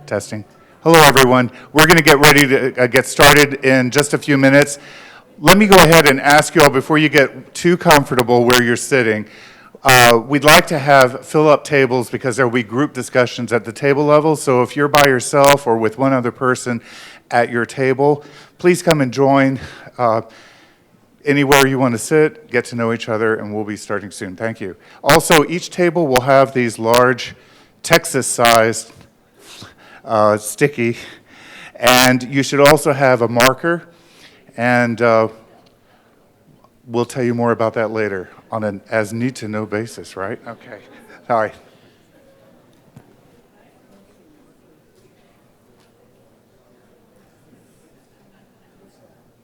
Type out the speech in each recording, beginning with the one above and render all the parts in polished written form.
Testing. Hello, everyone. We're going to get ready to get started in just a few minutes. Let me go ahead and ask you all, before you get too comfortable where you're sitting, we'd like to have fill-up tables because there will be group discussions at the table level. So if you're by yourself or with one other person at your table, please come and join. Anywhere you want to sit, get to know each other, and we'll be starting soon. Thank you. Also, each table will have these large Texas-sized sticky, and you should also have a marker, and we'll tell you more about that later on an as need-to-know basis, right? Okay. All right.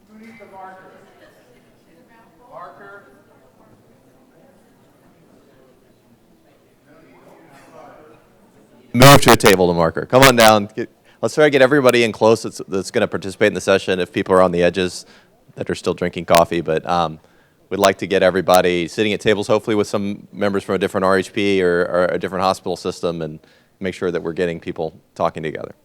Who needs a marker? Marker? Move to a table to marker. Come on down. Let's try to get everybody in close that's going to participate in the session. If people are on the edges that are still drinking coffee, but we'd like to get everybody sitting at tables, hopefully with some members from a different RHP or a different hospital system, and make sure that we're getting people talking together.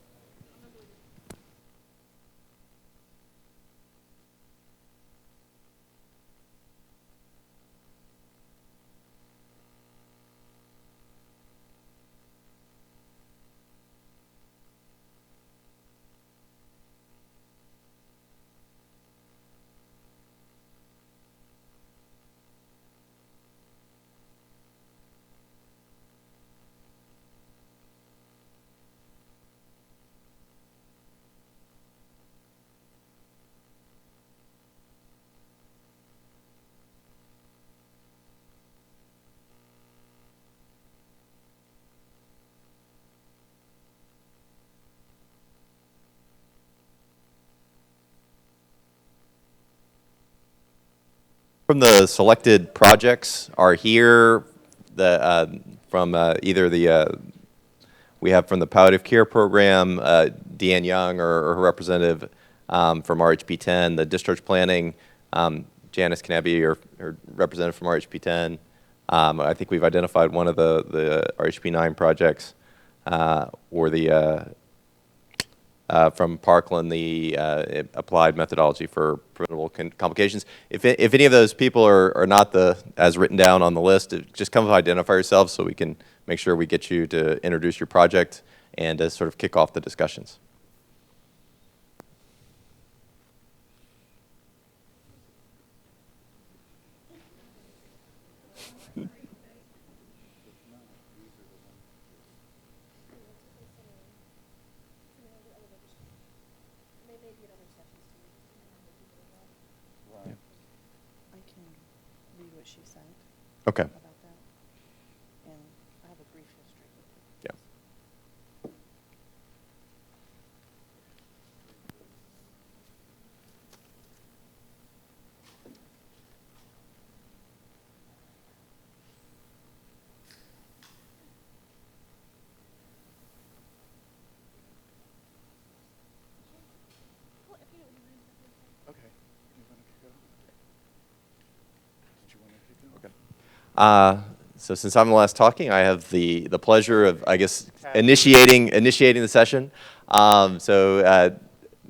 From the selected projects are here, from either we have from the palliative care program, Deanne Young or her representative from RHP 10, the discharge planning, Janice Knaby, or representative from RHP 10. I think we've identified one of the RHP 9 projects, or the from Parkland, the applied methodology for preventable complications. If any of those people are not as written down on the list, just come and identify yourselves so we can make sure we get you to introduce your project and to sort of kick off the discussions. Okay. About that. And I have a brief history. Yeah. Okay. You want to go? Did you want to keep going? Okay. So since I'm the last talking, I have the pleasure of, I guess, initiating the session. My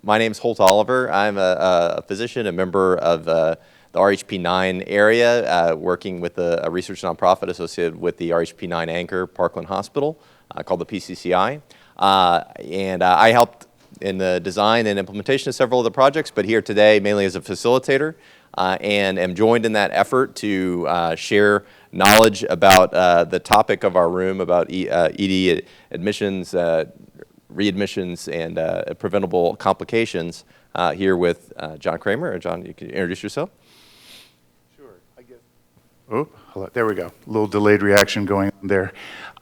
name's Holt Oliver. I'm a physician, a member of the RHP 9 area, working with a research nonprofit associated with the RHP 9 anchor, Parkland Hospital, called the PCCI. I helped in the design and implementation of several of the projects, but here today mainly as a facilitator, and am joined in that effort to share knowledge about the topic of our room, about ED admissions, readmissions, and preventable complications, here with John Kramer. John, you can introduce yourself. Sure, I guess. Oh, hello. There we go. A little delayed reaction going on there.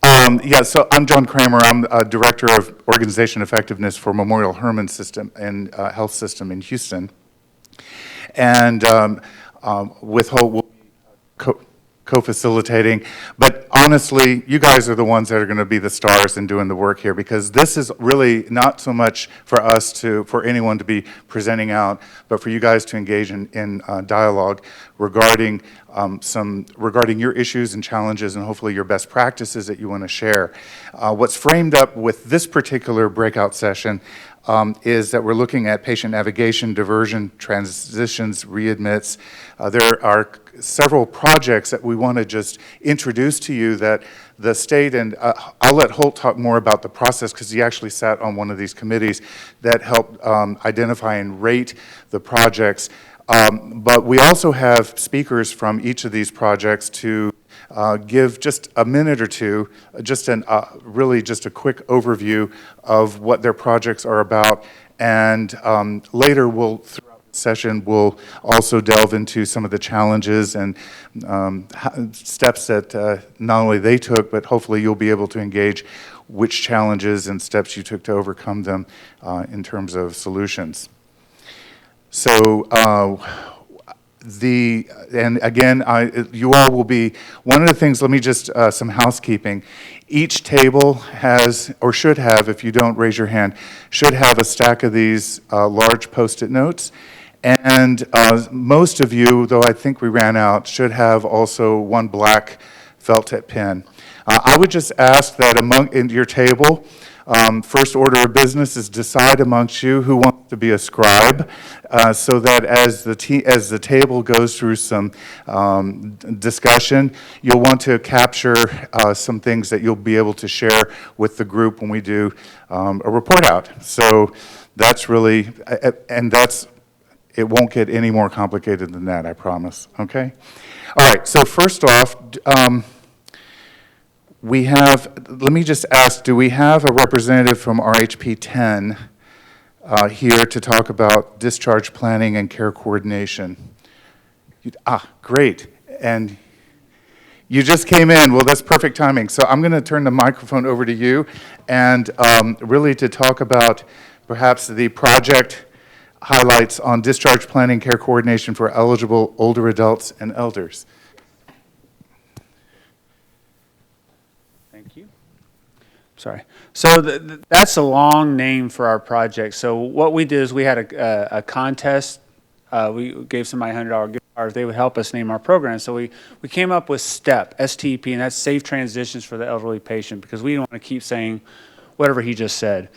Yeah, so I'm John Kramer. I'm Director of Organization Effectiveness for Memorial Hermann System and Health System in Houston. And with Hope, we'll be co-facilitating. But honestly, you guys are the ones that are going to be the stars in doing the work here, because this is really not so much for us for anyone to be presenting out, but for you guys to engage in dialogue regarding regarding your issues and challenges, and hopefully your best practices that you want to share. What's framed up with this particular breakout session is that we're looking at patient navigation, diversion, transitions, readmits. There are several projects that we want to just introduce to you that the state, and I'll let Holt talk more about the process because he actually sat on one of these committees that helped identify and rate the projects. But we also have speakers from each of these projects to give just a minute or two, really just a quick overview of what their projects are about. And later, throughout the session, we'll also delve into some of the challenges and steps that not only they took, but hopefully you'll be able to engage which challenges and steps you took to overcome them in terms of solutions. So, and again, you all will be, one of the things, let me just, some housekeeping. Each table has, or should have, if you don't raise your hand, should have a stack of these large Post-it notes. And most of you, though I think we ran out, should have also one black felt tip pen. I would just ask that in your table, first order of business is decide amongst you who wants to be a scribe, so that as the table goes through some discussion, you'll want to capture some things that you'll be able to share with the group when we do a report out. So that's really, and it won't get any more complicated than that, I promise, okay? All right, so first off, let me just ask, do we have a representative from RHP 10 here to talk about discharge planning and care coordination? Great. And you just came in. Well, that's perfect timing. So I'm going to turn the microphone over to you and really to talk about perhaps the project highlights on discharge planning, care coordination for eligible older adults and elders. Thank you. Sorry. So that's a long name for our project. So what we did is we had a contest. We gave somebody $100 gift card if they would help us name our program. So we came up with STEP, S-T-E-P, and that's Safe Transitions for the Elderly Patient, because we don't want to keep saying whatever he just said.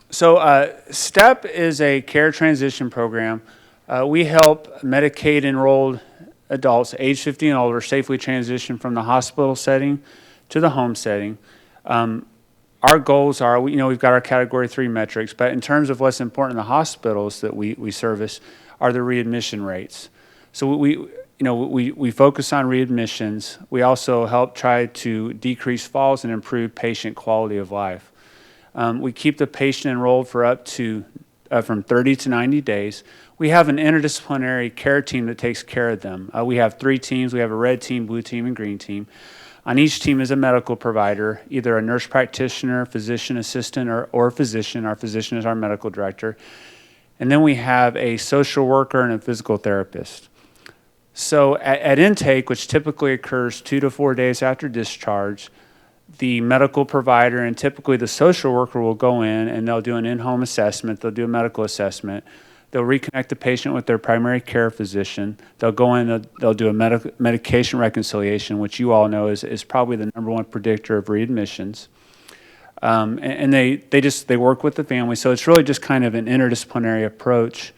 So STEP is a care transition program. We help Medicaid-enrolled adults age 50 and older safely transition from the hospital setting to the home setting. Our goals are, we've got our Category 3 metrics, but in terms of what's important in the hospitals that we service are the readmission rates. So we focus on readmissions. We also help try to decrease falls and improve patient quality of life. We keep the patient enrolled for up to from 30 to 90 days. We have an interdisciplinary care team that takes care of them. We have 3 teams. We have a red team, blue team, and green team. On each team is a medical provider, either a nurse practitioner, physician assistant, or a physician. Our physician is our medical director. And then we have a social worker and a physical therapist. So at intake, which typically occurs 2 to 4 days after discharge, the medical provider and typically the social worker will go in and they'll do an in-home assessment. They'll do a medical assessment. They'll reconnect the patient with their primary care physician. They'll go in, they'll do a medication reconciliation, which you all know is probably the #1 predictor of readmissions. And they work with the family. So it's really just kind of an interdisciplinary approach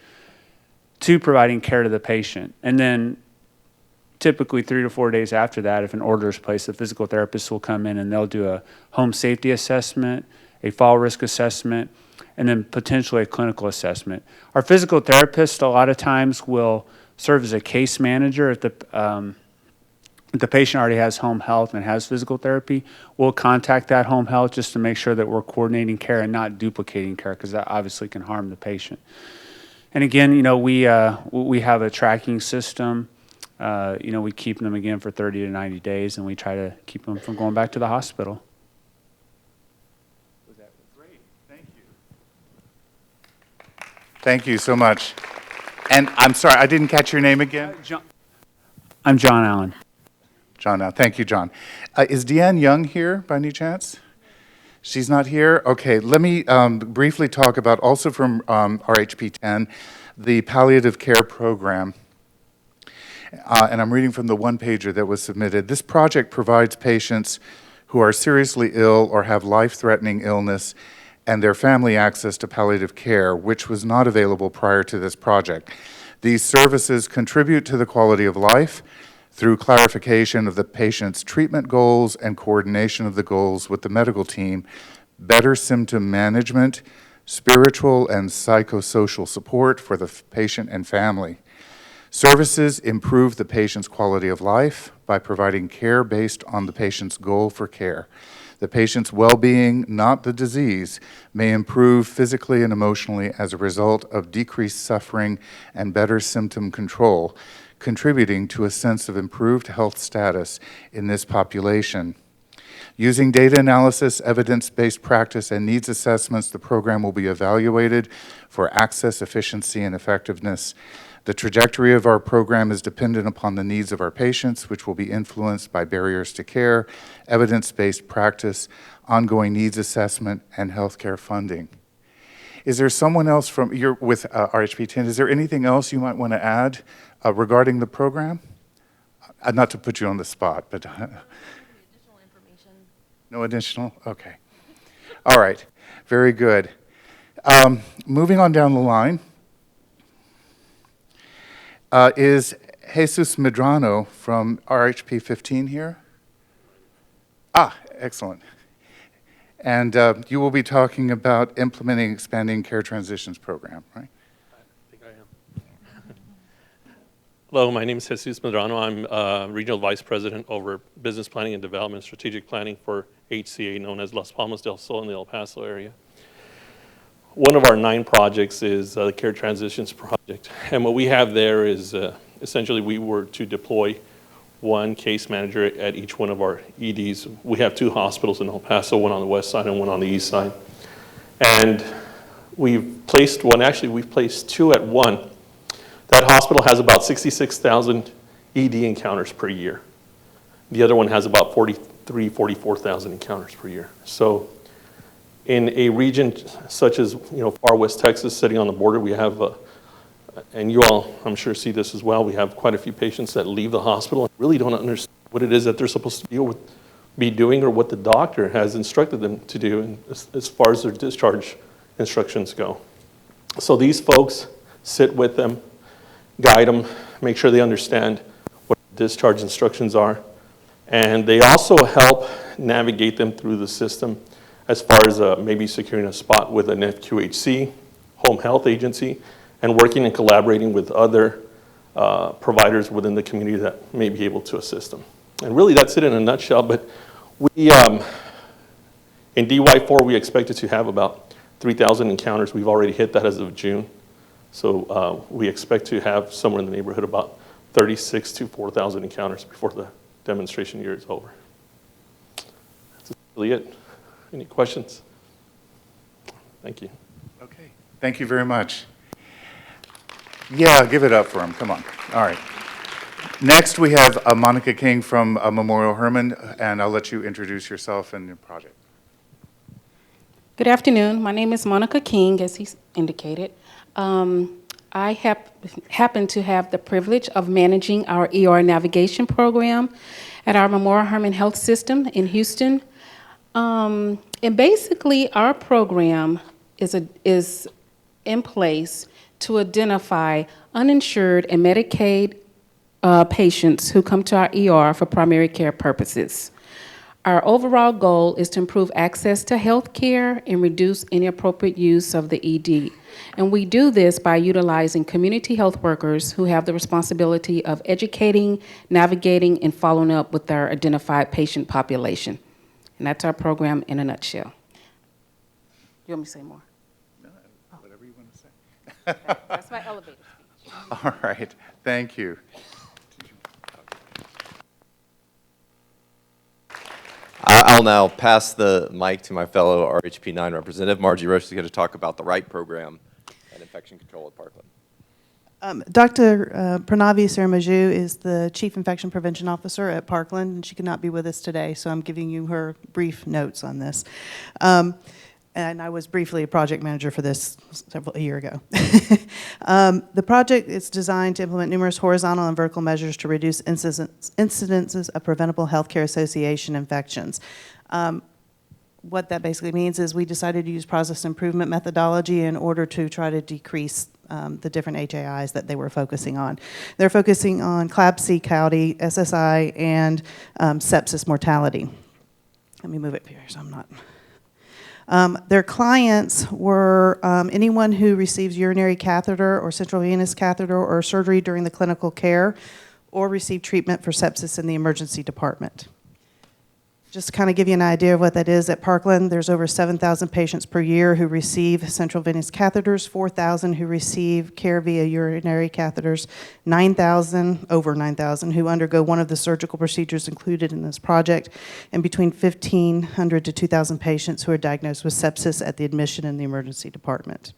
to providing care to the patient. And then typically 3 to 4 days after that, if an order is placed, the physical therapist will come in and they'll do a home safety assessment, a fall risk assessment, and then potentially a clinical assessment. Our physical therapist a lot of times will serve as a case manager. If the patient already has home health and has physical therapy, we'll contact that home health just to make sure that we're coordinating care and not duplicating care, because that obviously can harm the patient. And again, we have a tracking system. We keep them again for 30 to 90 days, and we try to keep them from going back to the hospital. Great, thank you. Thank you so much. And I'm sorry, I didn't catch your name again? I'm John Allen. John now. Thank you, John. Is Deanne Young here by any chance? She's not here? Okay, let me briefly talk about, also from RHP 10, the palliative care program. And I'm reading from the one-pager that was submitted. This project provides patients who are seriously ill or have life-threatening illness and their family access to palliative care, which was not available prior to this project. These services contribute to the quality of life through clarification of the patient's treatment goals and coordination of the goals with the medical team, better symptom management, spiritual and psychosocial support for the patient and family. Services improve the patient's quality of life by providing care based on the patient's goal for care. The patient's well-being, not the disease, may improve physically and emotionally as a result of decreased suffering and better symptom control, contributing to a sense of improved health status in this population. Using data analysis, evidence-based practice, and needs assessments, the program will be evaluated for access, efficiency, and effectiveness. The trajectory of our program is dependent upon the needs of our patients, which will be influenced by barriers to care, evidence-based practice, ongoing needs assessment, and healthcare funding. Is there someone else from, you're with RHP 10, is there anything else you might want to add regarding the program? Not to put you on the spot, but Additional information. no additional? Okay. All right. Very good. Moving on down the line. Is Jesus Medrano from RHP 15 here? Ah, excellent. And you will be talking about implementing expanding care transitions program, right? I think I am. Hello, my name is Jesus Medrano. I'm Regional Vice President over Business Planning and Development, Strategic Planning for HCA, known as Las Palmas del Sol in the El Paso area. One of our 9 projects is the Care Transitions Project. And what we have there is essentially we were to deploy one case manager at each one of our EDs. We have 2 hospitals in El Paso, one on the west side and one on the east side. And we've placed one, actually we've placed 2 at one. That hospital has about 66,000 ED encounters per year. The other one has about 44,000 encounters per year. So in a region such as, far west Texas, sitting on the border, we have, and you all, I'm sure, see this as well, we have quite a few patients that leave the hospital and really don't understand what it is that they're supposed to be doing or what the doctor has instructed them to do as far as their discharge instructions go. So these folks sit with them, guide them, make sure they understand what discharge instructions are, and they also help navigate them through the system as far as maybe securing a spot with an FQHC, home health agency, and working and collaborating with other providers within the community that may be able to assist them. And really that's it in a nutshell, but we, in DY4, we expected to have about 3,000 encounters. We've already hit that as of June. So we expect to have somewhere in the neighborhood about 36 to 4,000 encounters before the demonstration year is over. That's really it. Any questions? Thank you. Okay. Thank you very much. Yeah, give it up for him. Come on. All right. Next, we have Monica King from Memorial Hermann, and I'll let you introduce yourself and your project. Good afternoon. My name is Monica King, as he indicated. I happen to have the privilege of managing our ER navigation program at our Memorial Hermann Health System in Houston. And basically, our program is in place to identify uninsured and Medicaid patients who come to our ER for primary care purposes. Our overall goal is to improve access to health care and reduce inappropriate use of the ED. And we do this by utilizing community health workers who have the responsibility of educating, navigating, and following up with our identified patient population. And that's our program in a nutshell. You want me to say more? No, whatever you want to say. Okay, that's my elevator speech. All right. Thank you. I'll now pass the mic to my fellow RHP 9 representative. Margie Roche is going to talk about the RIGHT program and infection control at Parkland. Dr. Pranavi Saramaju is the Chief Infection Prevention Officer at Parkland, and she could not be with us today, so I'm giving you her brief notes on this. And I was briefly a project manager for this a year ago. The project is designed to implement numerous horizontal and vertical measures to reduce incidences of preventable healthcare association infections. What that basically means is we decided to use process improvement methodology in order to try to decrease the different HAIs that they were focusing on. They're focusing on CLABSI, CAUTI, SSI, and sepsis mortality. Let me move it here so I'm not. Their clients were anyone who receives urinary catheter or central venous catheter or surgery during the clinical care or received treatment for sepsis in the emergency department. Just to kind of give you an idea of what that is, at Parkland, there's over 7,000 patients per year who receive central venous catheters, 4,000 who receive care via urinary catheters, over 9,000 who undergo one of the surgical procedures included in this project, and between 1,500 to 2,000 patients who are diagnosed with sepsis at the admission in the emergency department.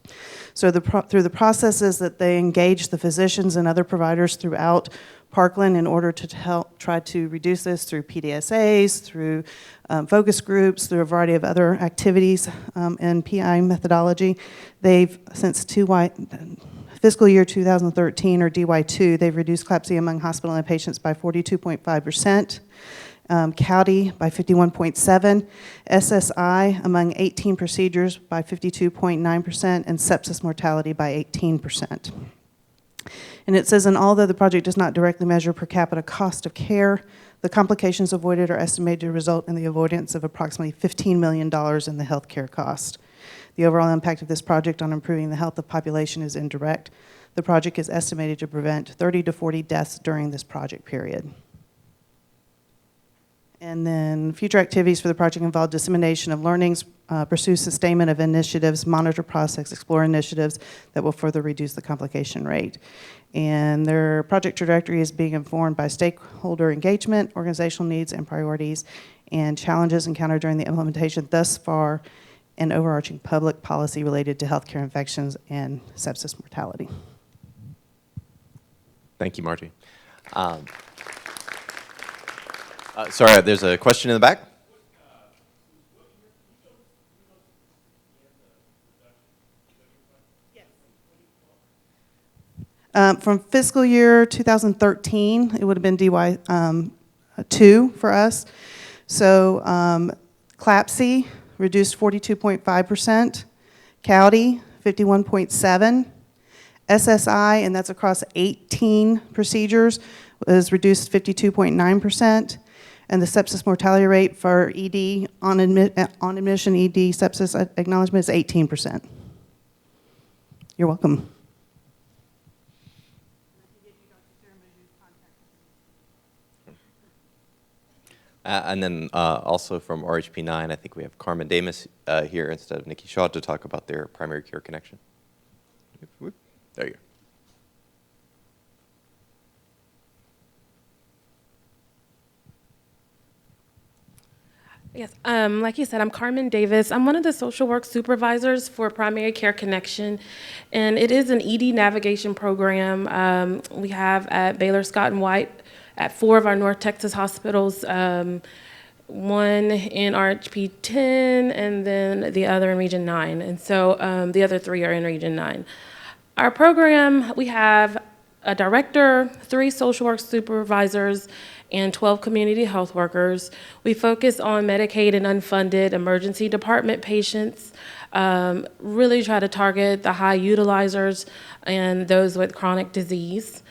So through the processes that they engage the physicians and other providers throughout Parkland in order to help try to reduce this through PDSAs, through focus groups, through a variety of other activities and PI methodology. They've, since fiscal year 2013, or DY2, they've reduced CLABSI among hospital and patients by 42.5%, CAUTI by 51.7%, SSI among 18 procedures by 52.9%, and sepsis mortality by 18%. And it says, and although the project does not directly measure per capita cost of care, the complications avoided are estimated to result in the avoidance of approximately $15 million in the healthcare cost. The overall impact of this project on improving the health of population is indirect. The project is estimated to prevent 30 to 40 deaths during this project period. And then future activities for the project involve dissemination of learnings, pursue sustainment of initiatives, monitor process, explore initiatives that will further reduce the complication rate. And their project trajectory is being informed by stakeholder engagement, organizational needs and priorities, and challenges encountered during the implementation thus far, and overarching public policy related to healthcare infections and sepsis mortality. Thank you, Margie. Sorry, there's a question in the back. From fiscal year 2013, it would have been DY2 for us. So CLABSI reduced 42.5%, CAUTI 51.7%, SSI, and that's across 18 procedures, was reduced 52.9%, and the sepsis mortality rate for ED on admission ED sepsis acknowledgement is 18%. You're welcome. And then also from RHP9, I think we have Carmen Damas here instead of Nikki Shaw to talk about their primary care connection. There you go. Yes, like you said, I'm Carmen Davis. I'm one of the social work supervisors for Primary Care Connection, and it is an ED navigation program we have at Baylor Scott and White at 4 of our North Texas hospitals, one in RHP 10 and then the other in Region 9. And so the other 3 are in Region 9. Our program, we have a director, 3 social work supervisors, and 12 community health workers. We focus on Medicaid and unfunded emergency department patients, really try to target the high utilizers and those with chronic disease.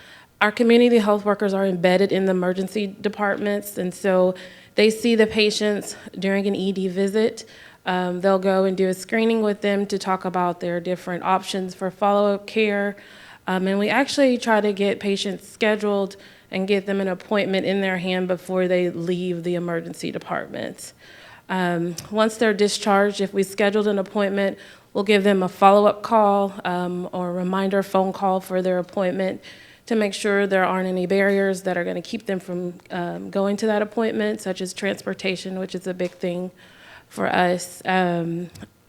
Our community health workers are embedded in the emergency departments, and so they see the patients during an ED visit. They'll go and do a screening with them to talk about their different options for follow-up care. And we actually try to get patients scheduled and get them an appointment in their hand before they leave the emergency department. Once they're discharged, if we scheduled an appointment, we'll give them a follow-up call or a reminder phone call for their appointment to make sure there aren't any barriers that are going to keep them from going to that appointment, such as transportation, which is a big thing for us.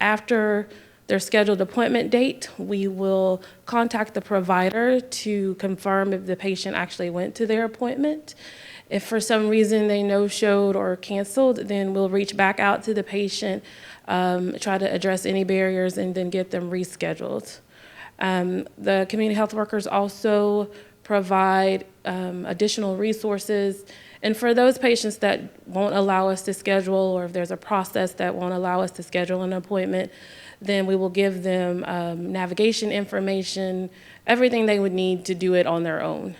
After their scheduled appointment date. We will contact the provider to confirm if the patient actually went to their appointment. If for some reason they no-showed or canceled, then we'll reach back out to the patient, try to address any barriers, and then get them rescheduled. The community health workers also provide additional resources. And for those patients that won't allow us to schedule, or if there's a process that won't allow us to schedule an appointment, then we will give them navigation information, everything they would need to do it on their own.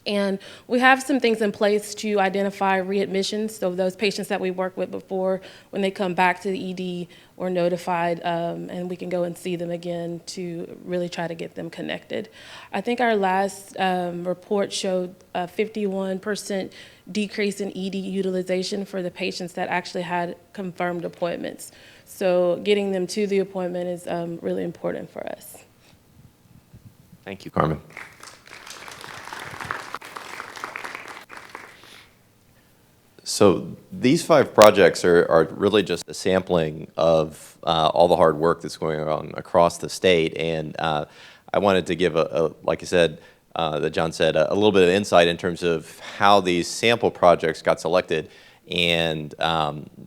And we have some things in place to identify readmissions. So those patients that we worked with before, when they come back to the ED, we're notified, and we can go and see them again to really try to get them connected. I think our last report showed a 51% decrease in ED utilization for the patients that actually had confirmed appointments. So getting them to the appointment is really important for us. Thank you, Carmen. So these 5 projects are really just a sampling of all the hard work that's going on across the state. And I wanted to give, like I said, that John said, a little bit of insight in terms of how these sample projects got selected, and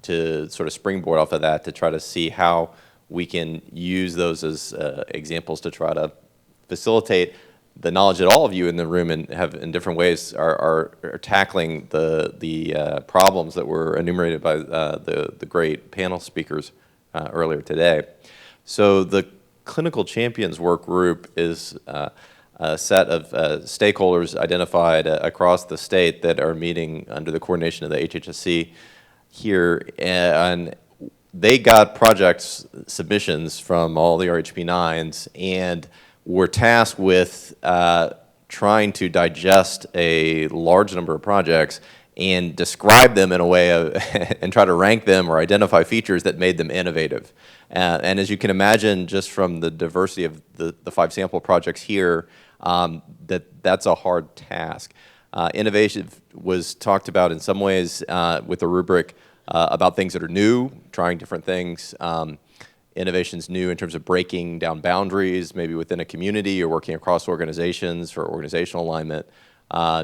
to sort of springboard off of that to try to see how we can use those as examples to try to facilitate the knowledge that all of you in the room and have in different ways are tackling the problems that were enumerated by the great panel speakers earlier today. So the Clinical Champions Work Group is a set of stakeholders identified across the state that are meeting under the coordination of the HHSC here, and they got projects submissions from all the RHP9s, and were tasked with trying to digest a large number of projects and describe them in a way of and try to rank them or identify features that made them innovative. And as you can imagine, just from the diversity of the 5 sample projects here, that's a hard task. Innovation was talked about in some ways with a rubric about things that are new, trying different things. Innovation's new in terms of breaking down boundaries, maybe within a community or working across organizations for organizational alignment.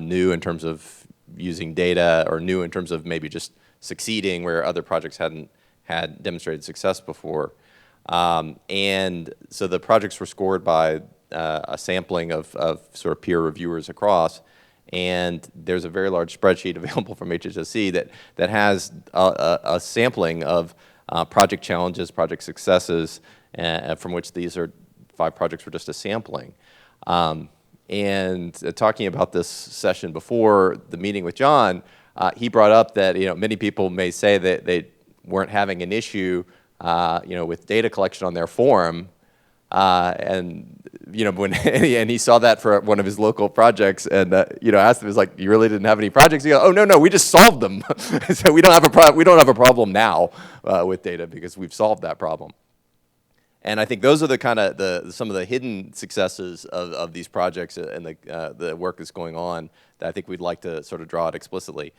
New in terms of using data, or new in terms of maybe just succeeding where other projects hadn't had demonstrated success before. And so the projects were scored by a sampling of sort of peer reviewers across. And there's a very large spreadsheet available from HHSC that has a sampling of project challenges, project successes, from which these 5 projects were just a sampling. And talking about this session before the meeting with John, he brought up that many people may say that they weren't having an issue with data collection on their form, and when and he saw that for one of his local projects, and asked him, like, you really didn't have any projects? He goes, oh no, we just solved them. So we don't have a problem now with data because we've solved that problem. And I think those are the kind of some of the hidden successes of these projects and the work that's going on that I think we'd like to sort of draw out explicitly.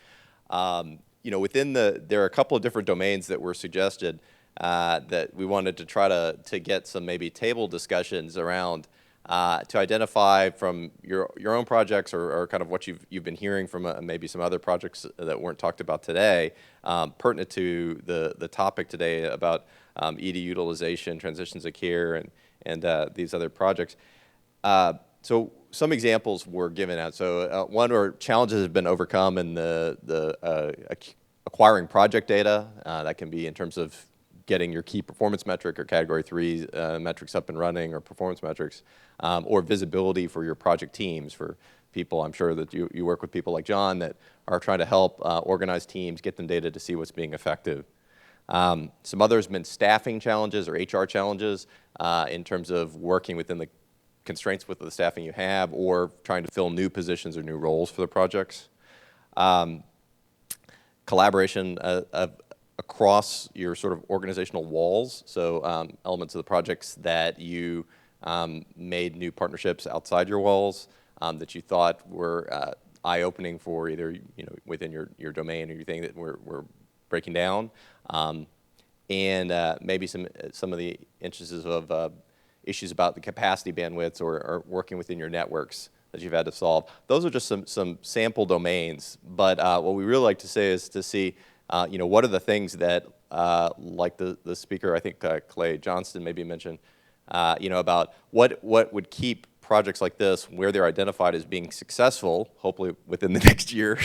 Within there are a couple of different domains that were suggested that we wanted to try to get some maybe table discussions around to identify from your own projects or kind of what you've been hearing from maybe some other projects that weren't talked about today, pertinent to the topic today about ED utilization, transitions of care, and these other projects. So some examples were given out. So one where challenges have been overcome in the acquiring project data. That can be in terms of getting your key performance metric or category 3 metrics up and running, or performance metrics, or visibility for your project teams. For people, I'm sure that you work with people like John that are trying to help organize teams, get them data to see what's being effective. Some others have been staffing challenges or HR challenges in terms of working within the constraints with the staffing you have, or trying to fill new positions or new roles for the projects. Collaboration across your sort of organizational walls, so elements of the projects that you made new partnerships outside your walls that you thought were eye-opening for either within your domain or your thing that we're breaking down. and maybe some of the instances of issues about the capacity bandwidths or working within your networks that you've had to solve. Those are just some sample domains. But what we really like to say is to see, what are the things that, like the speaker, I think Clay Johnston maybe mentioned, about what would keep projects like this, where they're identified as being successful, hopefully within the next year,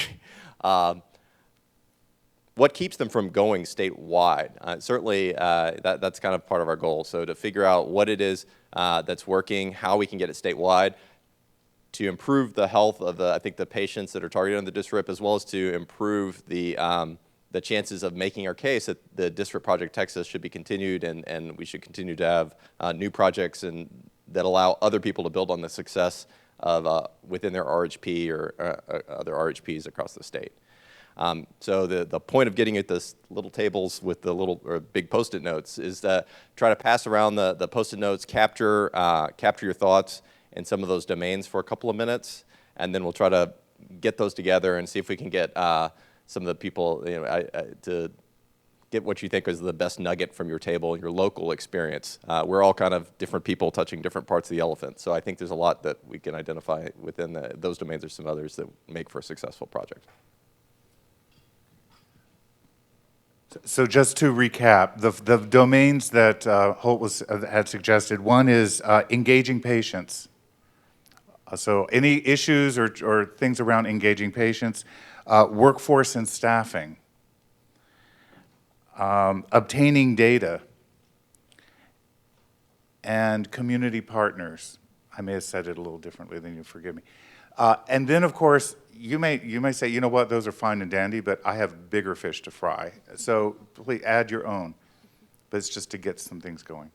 what keeps them from going statewide? Certainly, that's kind of part of our goal. So to figure out what it is that's working, how we can get it statewide, to improve the health of I think the patients that are targeted on the DSRIP, as well as to improve the chances of making our case that the DSRIP Project Texas should be continued, and we should continue to have new projects that allow other people to build on the success of within their RHP or other RHPs across the state. So the point of getting at this little tables with the little or big Post-it notes is to try to pass around the Post-it notes, capture your thoughts in some of those domains for a couple of minutes, and then we'll try to get those together and see if we can get some of the people to get what you think is the best nugget from your table, your local experience. We're all kind of different people touching different parts of the elephant, so I think there's a lot that we can identify within those domains. There's some others that make for a successful project. So just to recap, the domains that Holt had suggested, one is engaging patients. So any issues or things around engaging patients, workforce and staffing, obtaining data, and community partners. I may have said it a little differently than you, forgive me. And then, of course, you may say, you know what, those are fine and dandy, but I have bigger fish to fry. So please add your own. But it's just to get some things going.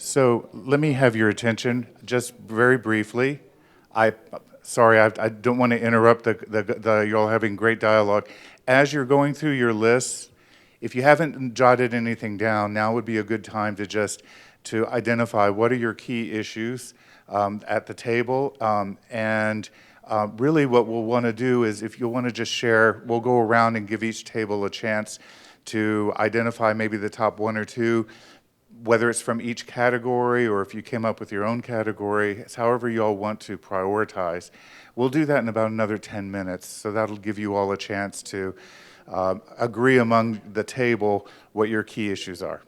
So let me have your attention, just very briefly. Sorry, I don't want to interrupt you all having great dialogue. As you're going through your lists, if you haven't jotted anything down, now would be a good time to identify what are your key issues at the table. Really what we'll want to do is, if you want to just share, we'll go around and give each table a chance to identify maybe the top one or two, whether it's from each category or if you came up with your own category. It's however you all want to prioritize. We'll do that in about another 10 minutes, so that'll give you all a chance to agree among the table what your key issues are.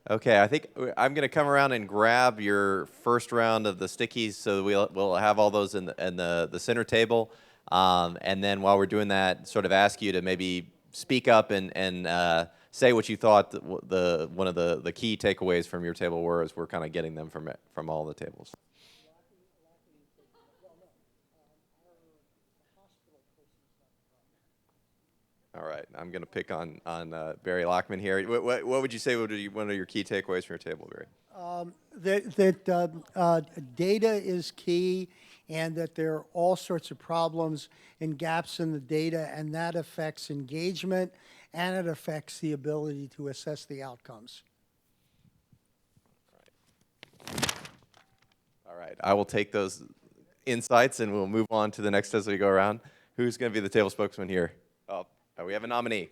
Okay, I think I'm going to come around and grab your first round of the stickies, so we'll have all those in the center table, and then while we're doing that, sort of ask you to maybe speak up and say what you thought one of the key takeaways from your table were, as we're kind of getting them from all the tables. All right, I'm going to pick on Barry Lockman here. What would you say would be one of your key takeaways from your table, Barry? Data is key, and that there are all sorts of problems and gaps in the data, and that affects engagement, and it affects the ability to assess the outcomes. All right, I will take those insights, and we'll move on to the next as we go around. Who's going to be the table spokesman here? Oh, we have a nominee.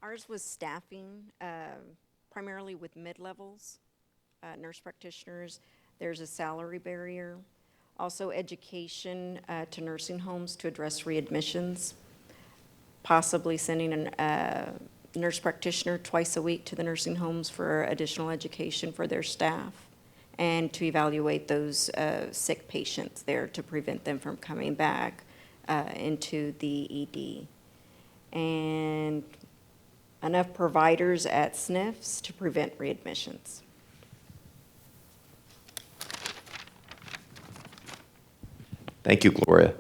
Ours was staffing, primarily with mid-levels, nurse practitioners. There's a salary barrier. Also education to nursing homes to address readmissions. Possibly sending a nurse practitioner twice a week to the nursing homes for additional education for their staff, and to evaluate those sick patients there to prevent them from coming back into the ED. And enough providers at SNFs to prevent readmissions. Thank you, Gloria.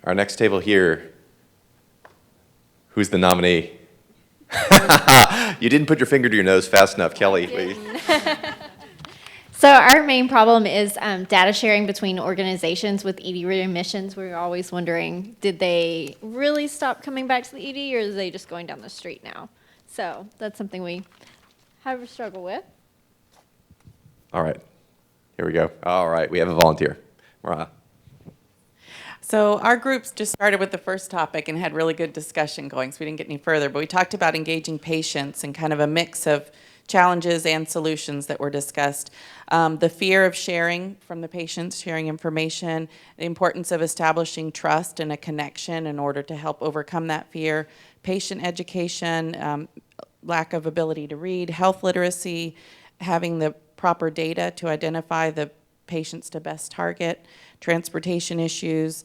Our next table here, who's the nominee? You didn't put your finger to your nose fast enough, Kelly, please. So our main problem is data sharing between organizations with ED readmissions. We're always wondering, did they really stop coming back to the ED, or are they just going down the street now? So that's something we have a struggle with. All right, here we go. All right, we have a volunteer. Mariah. So our groups just started with the first topic and had really good discussion going, so we didn't get any further. But we talked about engaging patients and kind of a mix of challenges and solutions that were discussed. The fear of sharing from the patients, sharing information, the importance of establishing trust and a connection in order to help overcome that fear, patient education, lack of ability to read, health literacy, having the proper data to identify the patients to best target, transportation issues,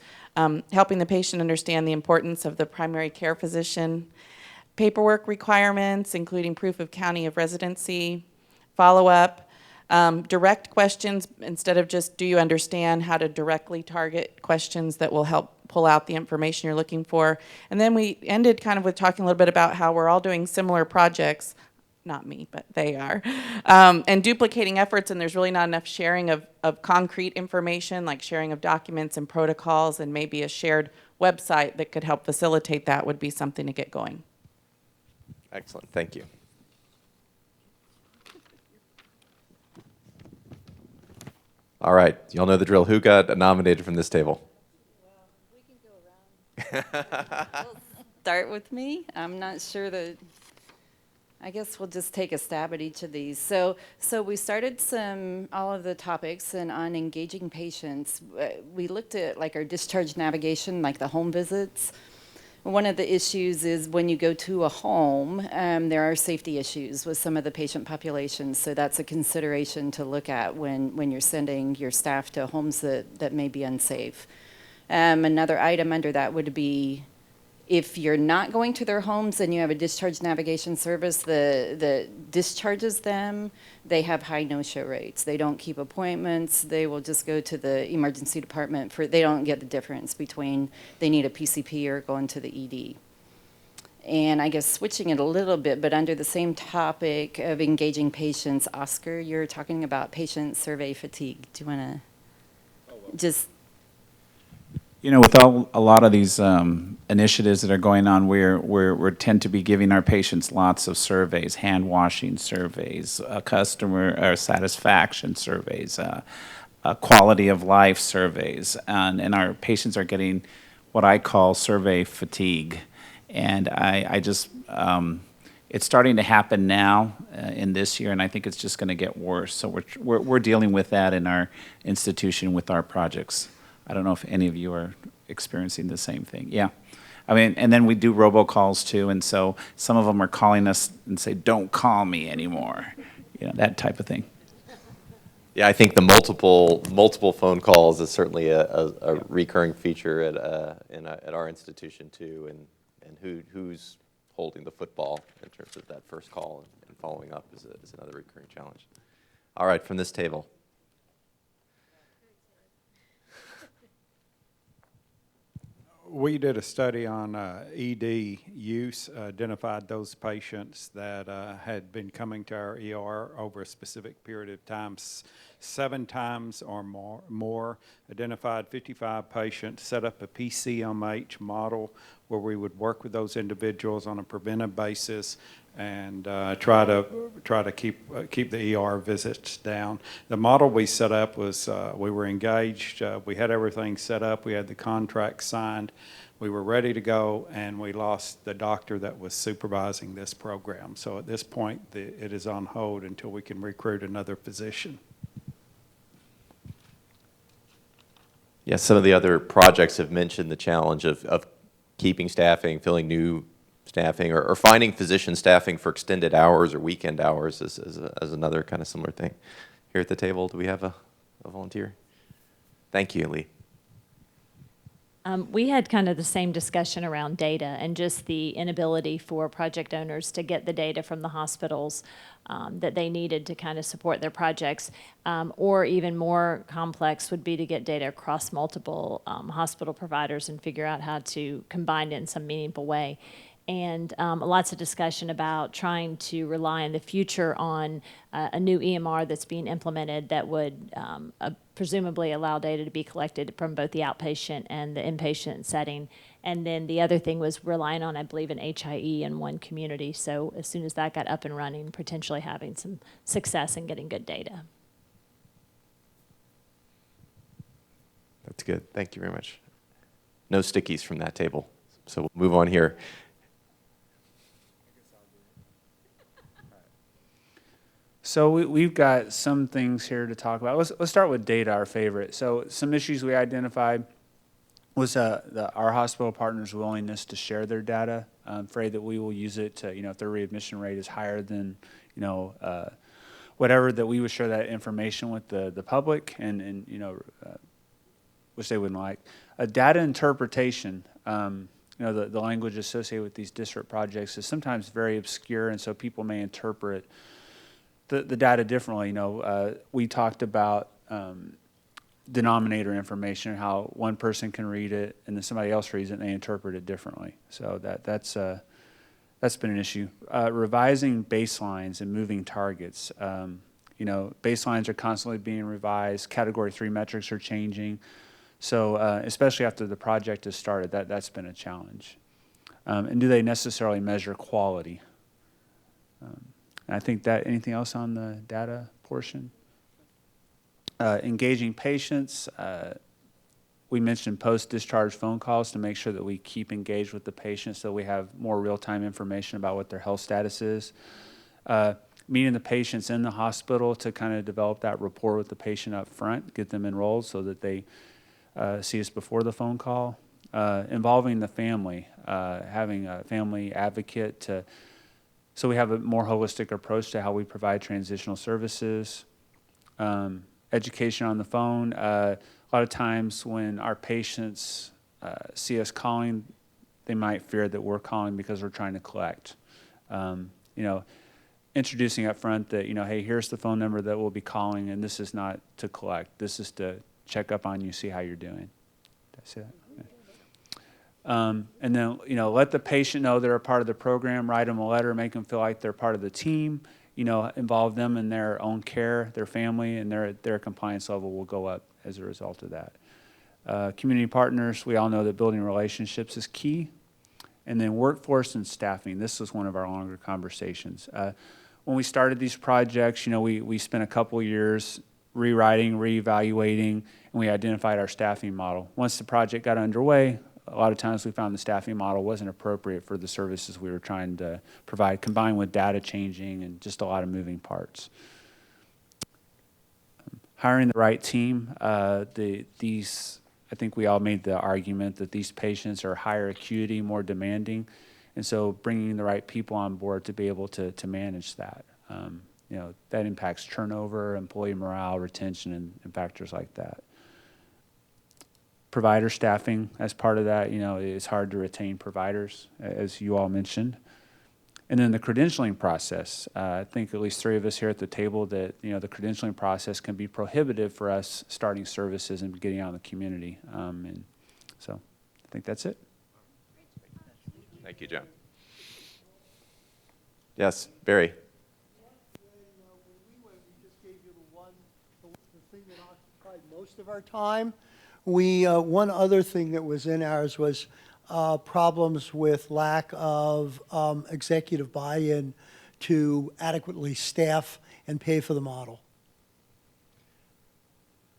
helping the patient understand the importance of the primary care physician, paperwork requirements, including proof of county of residency, follow-up, direct questions instead of just do you understand, how to directly target questions that will help pull out the information you're looking for. And then we ended kind of with talking a little bit about how we're all doing similar projects, not me, but they are, and duplicating efforts, and there's really not enough sharing of concrete information, like sharing of documents and protocols, and maybe a shared website that could help facilitate that would be something to get going. Excellent, thank you. All right, y'all know the drill. Who got nominated from this table? Well, we can go around. We'll start with me. I'm not sure that, I guess we'll just take a stab at each of these. So we started all of the topics, and on engaging patients, we looked at like our discharge navigation, like the home visits. One of the issues is when you go to a home, there are safety issues with some of the patient populations, so that's a consideration to look at when you're sending your staff to homes that may be unsafe. Another item under that would be if you're not going to their homes and you have a discharge navigation service that discharges them, they have high no-show rates. They don't keep appointments. They will just go to the emergency department they don't get the difference between they need a PCP or going to the ED. And I guess switching it a little bit, but under the same topic of engaging patients, Oscar, you're talking about patient survey fatigue. Do you want to just... You know, with a lot of these initiatives that are going on, we tend to be giving our patients lots of surveys, hand washing surveys, customer satisfaction surveys, quality of life surveys, and our patients are getting what I call survey fatigue. And I just, it's starting to happen now in this year, and I think it's just going to get worse. So we're dealing with that in our institution with our projects. I don't know if any of you are experiencing the same thing. Yeah. I mean, and then we do robocalls too, and so some of them are calling us and say, "Don't call me anymore," that type of thing. Yeah, I think the multiple phone calls is certainly a recurring feature at our institution too, and who's holding the football in terms of that first call and following up is another recurring challenge. All right, from this table. We did a study on ED use, identified those patients that had been coming to our ER over a specific period of time, 7 times or more, identified 55 patients, set up a PCMH model where we would work with those individuals on a preventive basis and try to keep the ER visits down. The model we set up was we were engaged, we had everything set up, we had the contract signed, we were ready to go, and we lost the doctor that was supervising this program. So at this point, it is on hold until we can recruit another physician. Yes, some of the other projects have mentioned the challenge of keeping staffing, filling new staffing, or finding physician staffing for extended hours or weekend hours as another kind of similar thing. Here at the table, do we have a volunteer? Thank you, Lee. We had kind of the same discussion around data and just the inability for project owners to get the data from the hospitals that they needed to kind of support their projects. Or even more complex would be to get data across multiple hospital providers and figure out how to combine it in some meaningful way. And lots of discussion about trying to rely in the future on a new EMR that's being implemented that would presumably allow data to be collected from both the outpatient and the inpatient setting. And then the other thing was relying on, I believe, an HIE in one community. So as soon as that got up and running, potentially having some success in getting good data. That's good. Thank you very much. No stickies from that table. So we'll move on here. So we've got some things here to talk about. Let's start with data, our favorite. So some issues we identified was our hospital partners' willingness to share their data. I'm afraid that we will use it to, if their readmission rate is higher than, whatever, that we would share that information with the public and which they wouldn't like. Data interpretation, the language associated with these district projects is sometimes very obscure, and so people may interpret the data differently. We talked about denominator information, how one person can read it and then somebody else reads it and they interpret it differently. So that's been an issue. Revising baselines and moving targets. Baselines are constantly being revised. Category 3 metrics are changing. So especially after the project has started, that's been a challenge. And do they necessarily measure quality? I think that, anything else on the data portion? Engaging patients. We mentioned post-discharge phone calls to make sure that we keep engaged with the patient so we have more real-time information about what their health status is. Meeting the patients in the hospital to kind of develop that rapport with the patient up front, get them enrolled so that they see us before the phone call. Involving the family, having a family advocate so we have a more holistic approach to how we provide transitional services. Education on the phone. A lot of times when our patients see us calling, they might fear that we're calling because we're trying to collect. Introducing up front that, hey, here's the phone number that we'll be calling, and this is not to collect. This is to check up on you, see how you're doing. Did I say that? And then, let the patient know they're a part of the program, write them a letter, make them feel like they're part of the team, involve them in their own care, their family, and their compliance level will go up as a result of that. Community partners, we all know that building relationships is key. And then workforce and staffing, this was one of our longer conversations. When we started these projects, we spent a couple years rewriting, reevaluating, and we identified our staffing model. Once the project got underway, a lot of times we found the staffing model wasn't appropriate for the services we were trying to provide, combined with data changing and just a lot of moving parts. Hiring the right team. These I think we all made the argument that these patients are higher acuity, more demanding, and so bringing the right people on board to be able to manage that. You know, that impacts turnover, employee morale, retention, and factors like that. Provider staffing as part of that, you know, it's hard to retain providers, as you all mentioned. And then the credentialing process. I think at least 3 of us here at the table that, you know, the credentialing process can be prohibitive for us starting services and getting out in the community. And so I think that's it. Thank you, John. Yes, Barry. The thing that occupied most of our time. One other thing that was in ours was problems with lack of executive buy-in to adequately staff and pay for the model.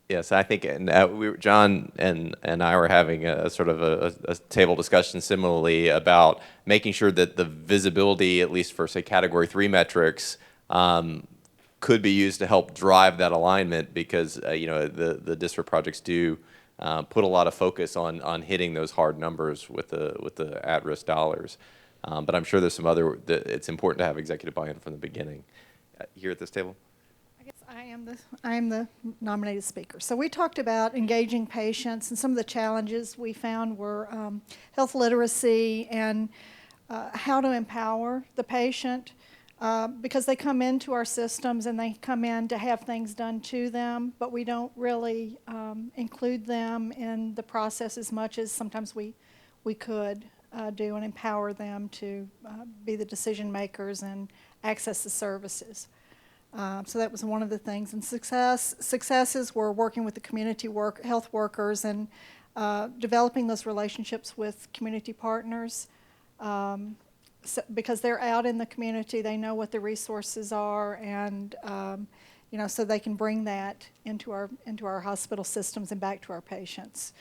Yes, I think, and John and I were having a sort of a table discussion similarly about making sure that the visibility, at least for, say, Category 3 metrics, could be used to help drive that alignment because, you know, the district projects do put a lot of focus on hitting those hard numbers with the at-risk dollars. But I'm sure there's some other, it's important to have executive buy-in from the beginning. Here at this table? I guess I am the nominated speaker. So we talked about engaging patients, and some of the challenges we found were health literacy and how to empower the patient because they come into our systems and they come in to have things done to them, but we don't really include them in the process as much as sometimes we could do and empower them to be the decision makers and access the services. So that was one of the things. And successes were working with the community health workers and developing those relationships with community partners. Because they're out in the community, they know what the resources are, and you know, so they can bring that into our hospital systems and back to our patients.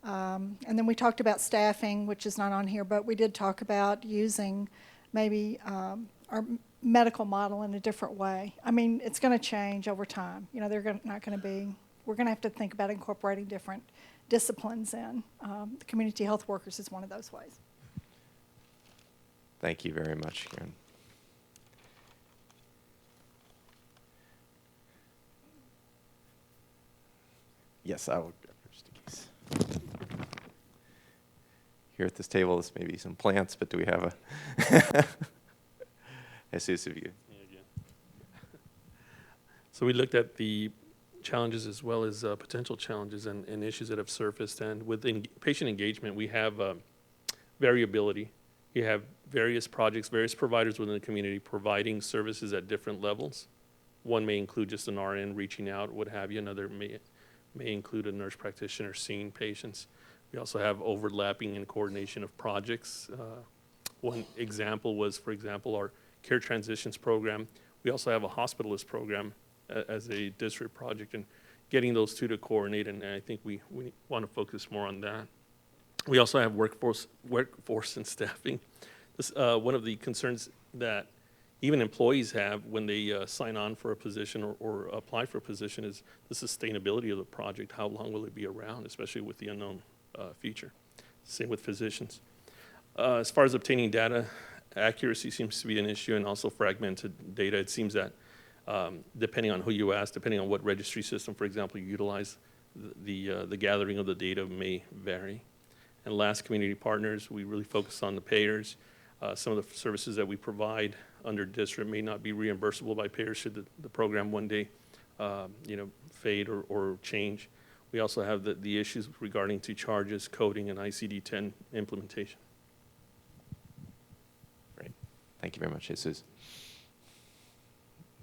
And then we talked about staffing, which is not on here, but we did talk about using maybe our medical model in a different way. I mean, it's going to change over time. You know, not going to be. We're going to have to think about incorporating different disciplines in. The community health workers is one of those ways. Thank you very much, Karen. Yes, I will grab your stickies. Here at this table, this may be some plants, but do we have a Jesus of you? So we looked at the challenges as well as potential challenges and issues that have surfaced. And with patient engagement, we have variability. You have various projects, various providers within the community providing services at different levels. One may include just an RN reaching out, what have you. Another may include a nurse practitioner seeing patients. We also have overlapping and coordination of projects. One example was, for example, our care transitions program. We also have a hospitalist program as a district project, and getting those two to coordinate, and I think we want to focus more on that. We also have workforce and staffing. This, one of the concerns that even employees have when they sign on for a position or apply for a position is the sustainability of the project. How long will it be around, especially with the unknown future? Same with physicians. As far as obtaining data, accuracy seems to be an issue, and also fragmented data. It seems that depending on who you ask, depending on what registry system, for example, you utilize, the gathering of the data may vary. And last, community partners. We really focus on the payers. Some of the services that we provide under district may not be reimbursable by payers should the program one day fade or change. We also have the issues regarding to charges, coding, and ICD-10 implementation. Great. Thank you very much, Jesus.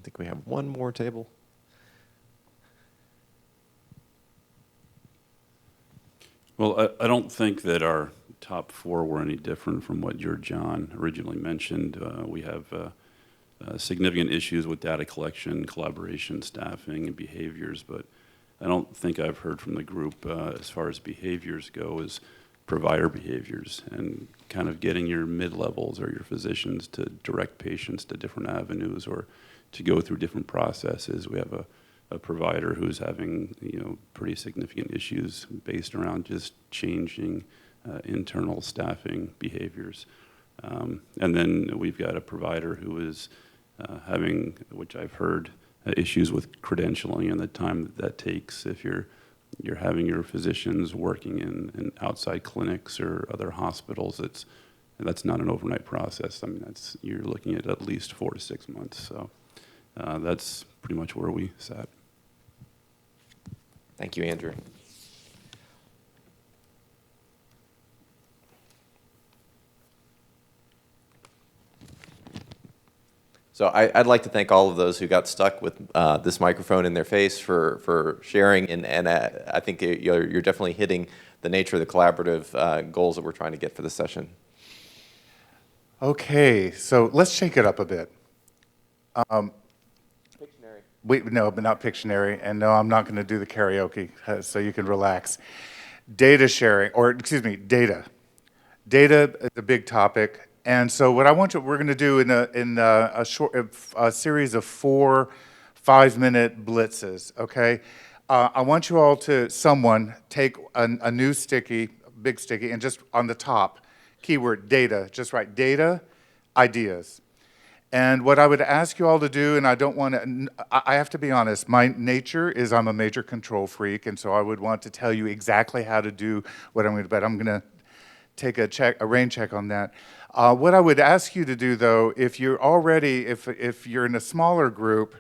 I think we have one more table. Well, I don't think that our top 4 were any different from what your John originally mentioned. We have significant issues with data collection, collaboration, staffing, and behaviors, but I don't think I've heard from the group as far as behaviors go is provider behaviors and kind of getting your mid-levels or your physicians to direct patients to different avenues or to go through different processes. We have a a provider who's having, pretty significant issues based around just changing internal staffing behaviors. And then we've got a provider who is having, which I've heard, issues with credentialing and the time that takes if you're having your physicians working in outside clinics or other hospitals. That's not an overnight process. I mean, you're looking at least 4 to 6 months. So that's pretty much where we sat. Thank you, Andrew. So I'd like to thank all of those who got stuck with this microphone in their face for sharing, and I think you're definitely hitting the nature of the collaborative goals that we're trying to get for the session. Okay, so let's shake it up a bit. Pictionary. No, but not Pictionary, and no, I'm not going to do the karaoke, so you can relax. Data sharing, or excuse me, data. Data is a big topic. And so what we're going to do in a series of 4 5-minute blitzes, okay? I want you all to, someone, take a new sticky, big sticky, and just on the top, keyword data, just write data, ideas. And what I would ask you all to do, and I have to be honest, my nature is I'm a major control freak, and so I would want to tell you exactly how to do what I'm going to, but I'm going to take a rain check on that. What I would ask you to do, though, if you're in a smaller group,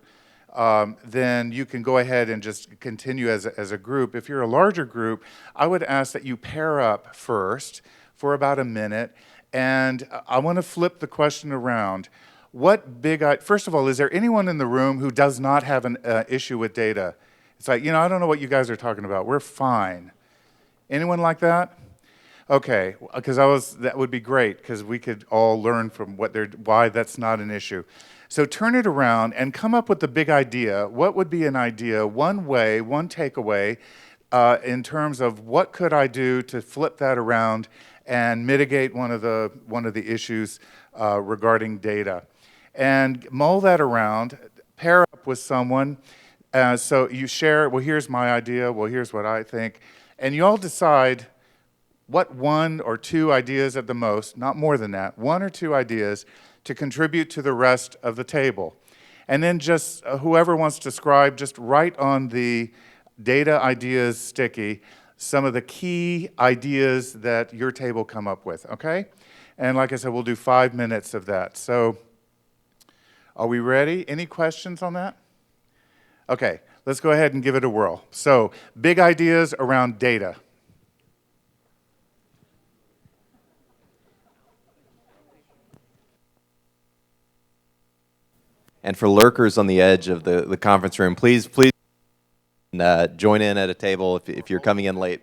then you can go ahead and just continue as a group. If you're a larger group, I would ask that you pair up first for about a minute, and I want to flip the question around. First of all, is there anyone in the room who does not have an issue with data? It's like, I don't know what you guys are talking about. We're fine. Anyone like that? Okay, because that would be great, because we could all learn from why that's not an issue. So turn it around and come up with the big idea. What would be an idea, one takeaway, in terms of what could I do to flip that around and mitigate one of the issues regarding data? And mull that around, pair up with someone. So you share, well, here's my idea, well, here's what I think. And you all decide what 1 or 2 ideas at the most, not more than that, 1 or 2 ideas to contribute to the rest of the table. And then just whoever wants to scribe, just write on the data ideas sticky some of the key ideas that your table come up with, okay? And like I said, we'll do 5 minutes of that. So are we ready? Any questions on that? Okay, let's go ahead and give it a whirl. So big ideas around data. And for lurkers on the edge of the conference room, please join in at a table if you're coming in late.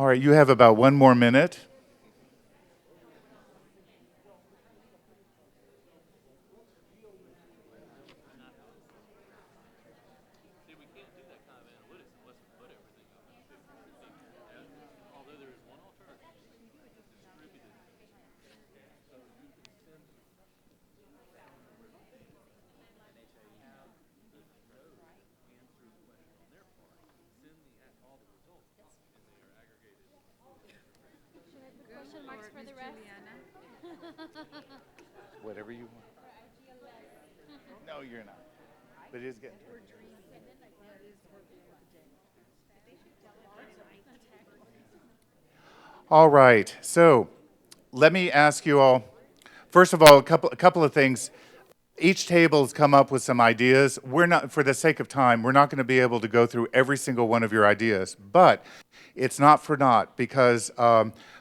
All right, you have about 1 more minute. Whatever you want. No, you're not. But it is getting towards you. All right, so let me ask you all, first of all, a couple of things. Each table has come up with some ideas. We're not, for the sake of time, we're not going to be able to go through every single one of your ideas, but it's not for naught, because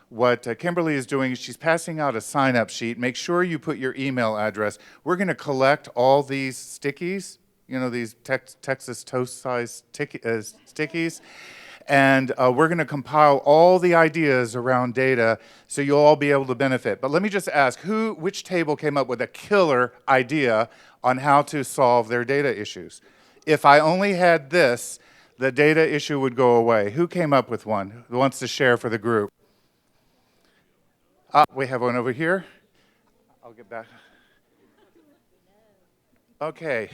what Kimberly is doing is she's passing out a sign-up sheet. Make sure you put your email address. We're going to collect all these stickies, you know, these Texas toast-sized stickies, and we're going to compile all the ideas around data so you'll all be able to benefit. But let me just ask, which table came up with a killer idea on how to solve their data issues? If I only had this, the data issue would go away. Who came up with one? Who wants to share for the group? We have one over here. I'll get back. Okay.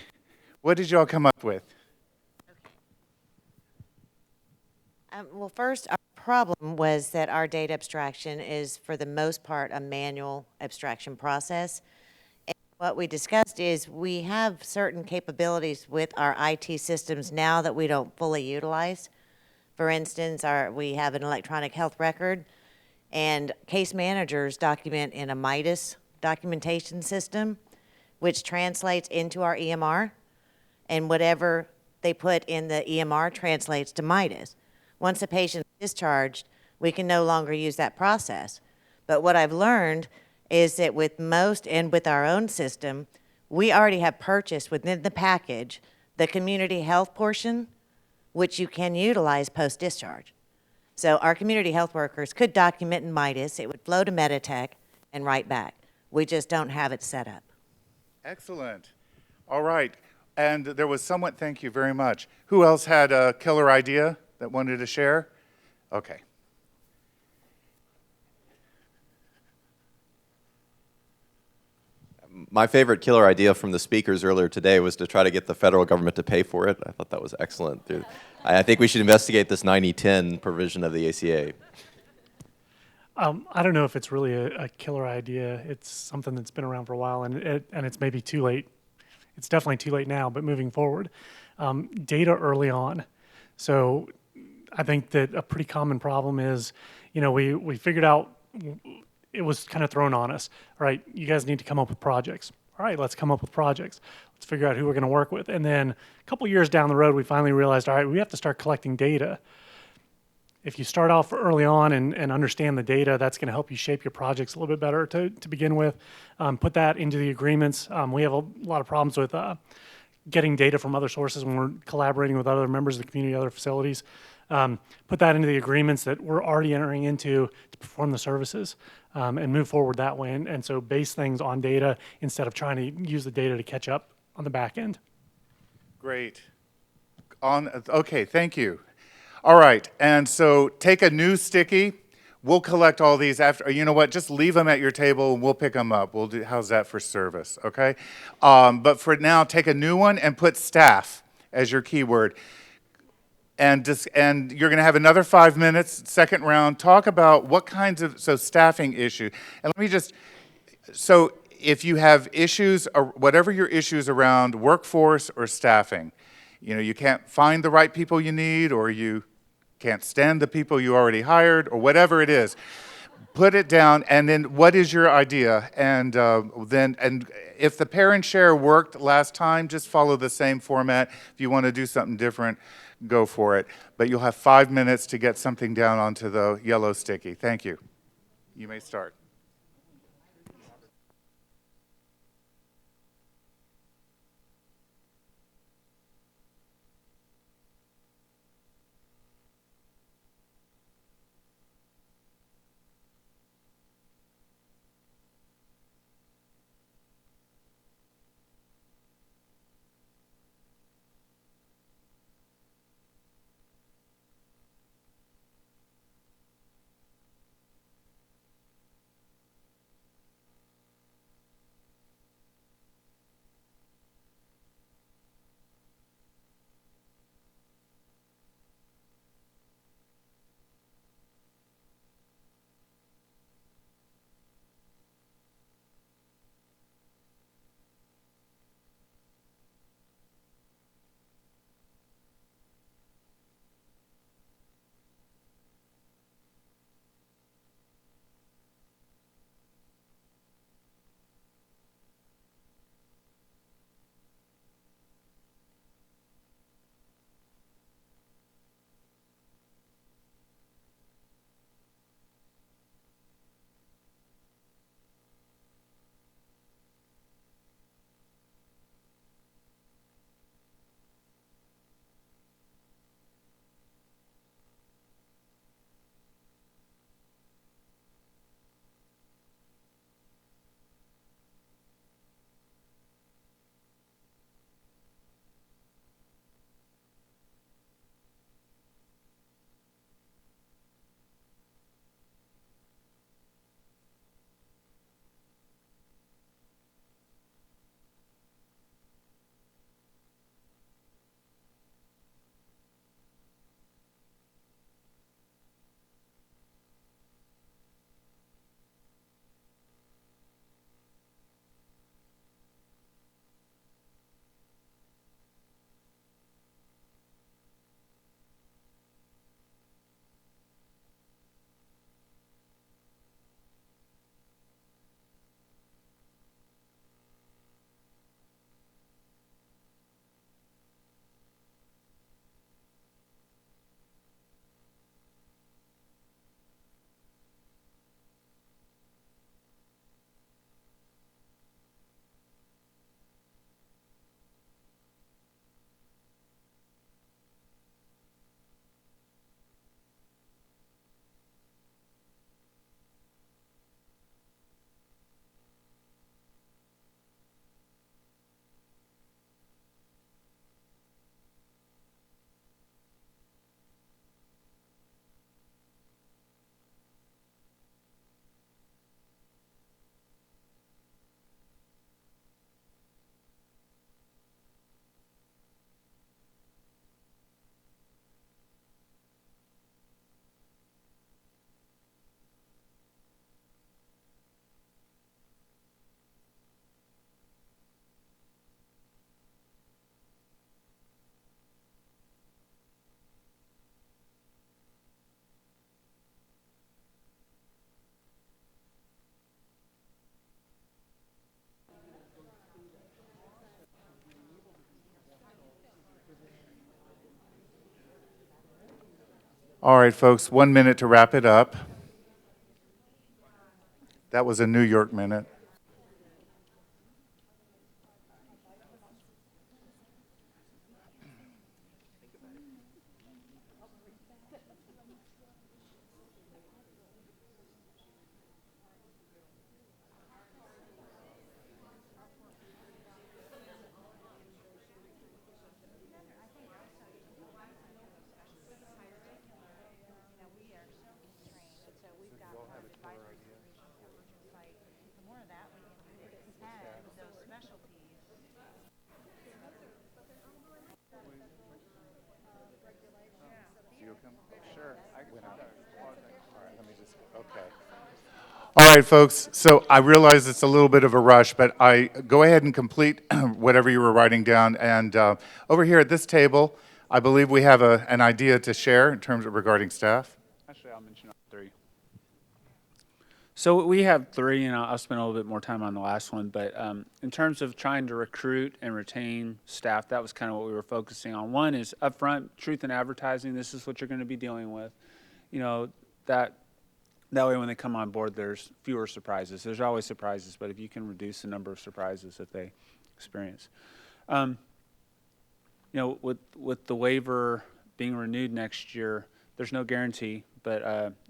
What did y'all come up with? Well, first, our problem was that our data abstraction is, for the most part, a manual abstraction process. And what we discussed is we have certain capabilities with our IT systems now that we don't fully utilize. For instance, we have an electronic health record, and case managers document in a MIDAS documentation system, which translates into our EMR, and whatever they put in the EMR translates to MIDAS. Once a patient is discharged, we can no longer use that process. But what I've learned is that with most, and with our own system, we already have purchased within the package the community health portion, which you can utilize post-discharge. So our community health workers could document in MIDAS, it would flow to Meditech, and write back. We just don't have it set up. Excellent. All right. And there was someone, thank you very much. Who else had a killer idea that wanted to share? Okay. My favorite killer idea from the speakers earlier today was to try to get the federal government to pay for it. I thought that was excellent. I think we should investigate this 90-10 provision of the ACA. I don't know if it's really a killer idea. It's something that's been around for a while, and it's maybe too late. It's definitely too late now, but moving forward, data early on. So I think that a pretty common problem is, you know, we figured out, it was kind of thrown on us. All right, you guys need to come up with projects. All right, let's come up with projects. Let's figure out who we're going to work with. And then a couple years down the road, we finally realized, all right, we have to start collecting data. If you start off early on and understand the data, that's going to help you shape your projects a little bit better to begin with. Put that into the agreements. We have a lot of problems with getting data from other sources when we're collaborating with other members of the community, other facilities. Put that into the agreements that we're already entering into to perform the services, and move forward that way. And so base things on data instead of trying to use the data to catch up on the back end. Great. Okay, thank you. All right, and so take a new sticky. We'll collect all these after. You know what? Just leave them at your table and we'll pick them up. We'll do. How's that for service? Okay. But for now, take a new one and put staff as your keyword. And you're going to have another 5 minutes, second round. Talk about what kinds of staffing issue. And let me just if you have issues or whatever your issues around workforce or staffing, you know, you can't find the right people you need, or you can't stand the people you already hired, or whatever it is, put it down, and then what is your idea? And then if the pair and share worked last time, just follow the same format. If you want to do something different, go for it. But you'll have 5 minutes to get something down onto the yellow sticky. Thank you. You may start. All right, folks, 1 minute to wrap it up. That was a New York minute. Okay. All right, folks, so I realize it's a little bit of a rush, but go ahead and complete whatever you were writing down. And over here at this table, I believe we have an idea to share in terms of regarding staff. Actually, I'll mention all three. So we have three, and I'll spend a little bit more time on the last one. But in terms of trying to recruit and retain staff, that was kind of what we were focusing on. One is upfront truth in advertising. This is what you're going to be dealing with. You know, that way when they come on board, there's fewer surprises. There's always surprises, but if you can reduce the number of surprises that they experience. You know, with the waiver being renewed next year, there's no guarantee, but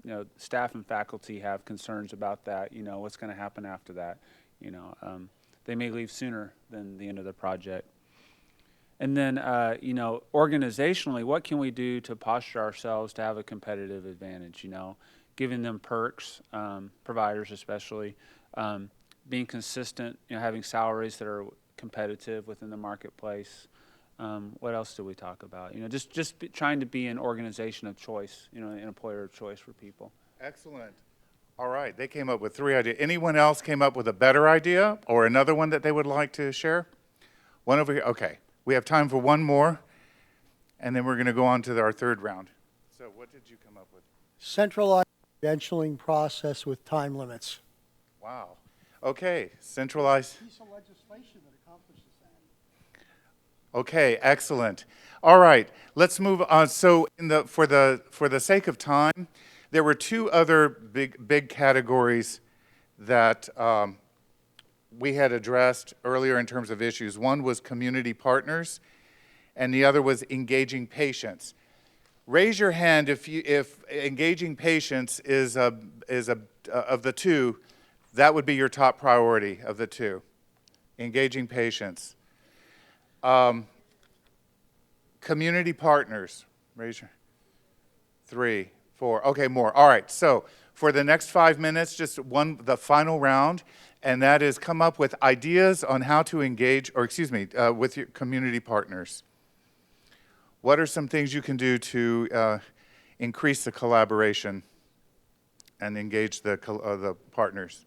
you know, staff and faculty have concerns about that. You know, what's going to happen after that? You know, they may leave sooner than the end of the project. And then, you know, organizationally, what can we do to posture ourselves to have a competitive advantage? You know, giving them perks, providers especially, being consistent, you know, having salaries that are competitive within the marketplace. What else do we talk about? You know, just trying to be an organization of choice, you know, an employer of choice for people. Excellent. All right, they came up with 3 ideas. Anyone else came up with a better idea or another one that they would like to share? One over here. Okay, we have time for one more, and then we're going to go on to our third round. So what did you come up with? Centralized credentialing process with time limits. Wow. Okay, centralized. Piece of legislation that accomplishes that. Okay, excellent. All right, let's move on. So for the sake of time, there were 2 other big categories that we had addressed earlier in terms of issues. One was community partners, and the other was engaging patients. Raise your hand if engaging patients is of the 2, that would be your top priority of the 2. Engaging patients. Community partners. Raise your 3, 4. Okay, more. All right. So for the next 5 minutes, just the final round, and that is come up with ideas on how to engage, or excuse me, with your community partners. What are some things you can do to increase the collaboration and engage the partners?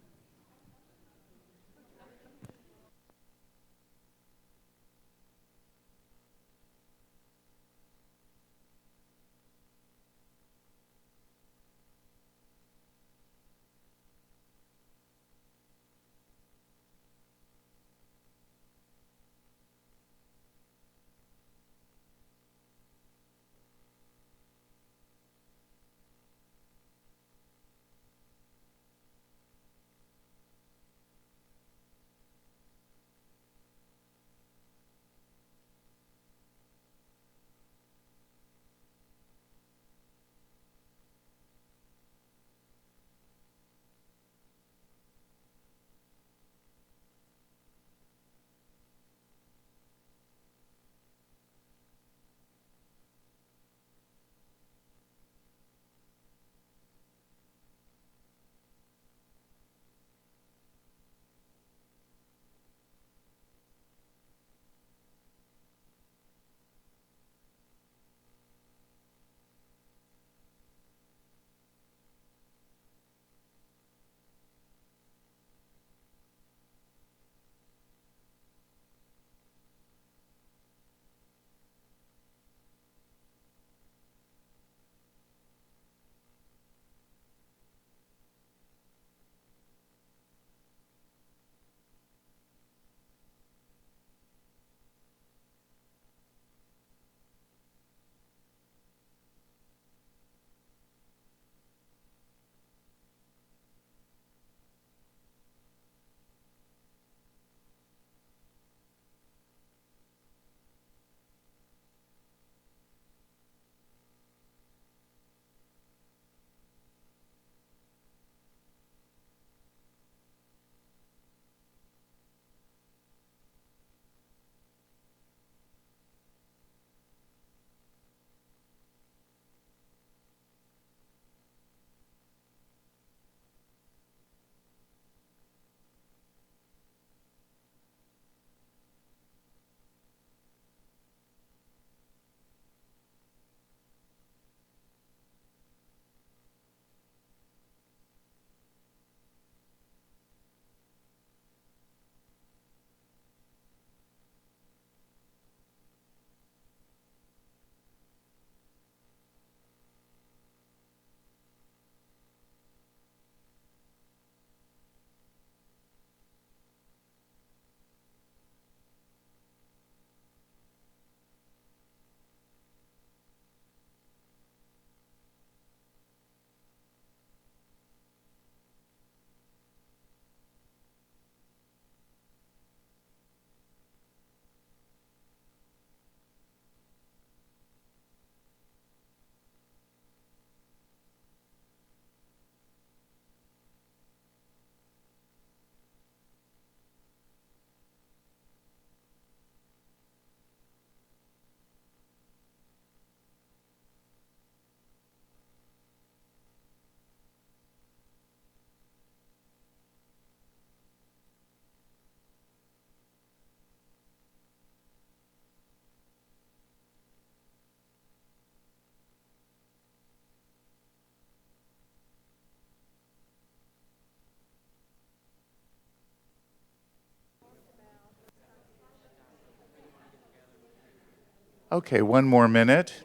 Okay, one more minute.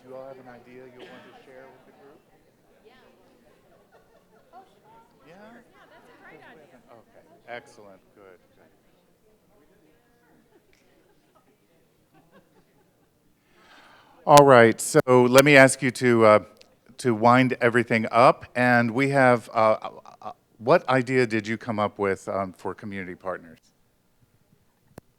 Do you all have an idea you'll want to share with the group? Yeah. Yeah? Yeah, that's a great idea. Okay, excellent, good, good. All right, so let me ask you to wind everything up, and we have, what idea did you come up with for community partners?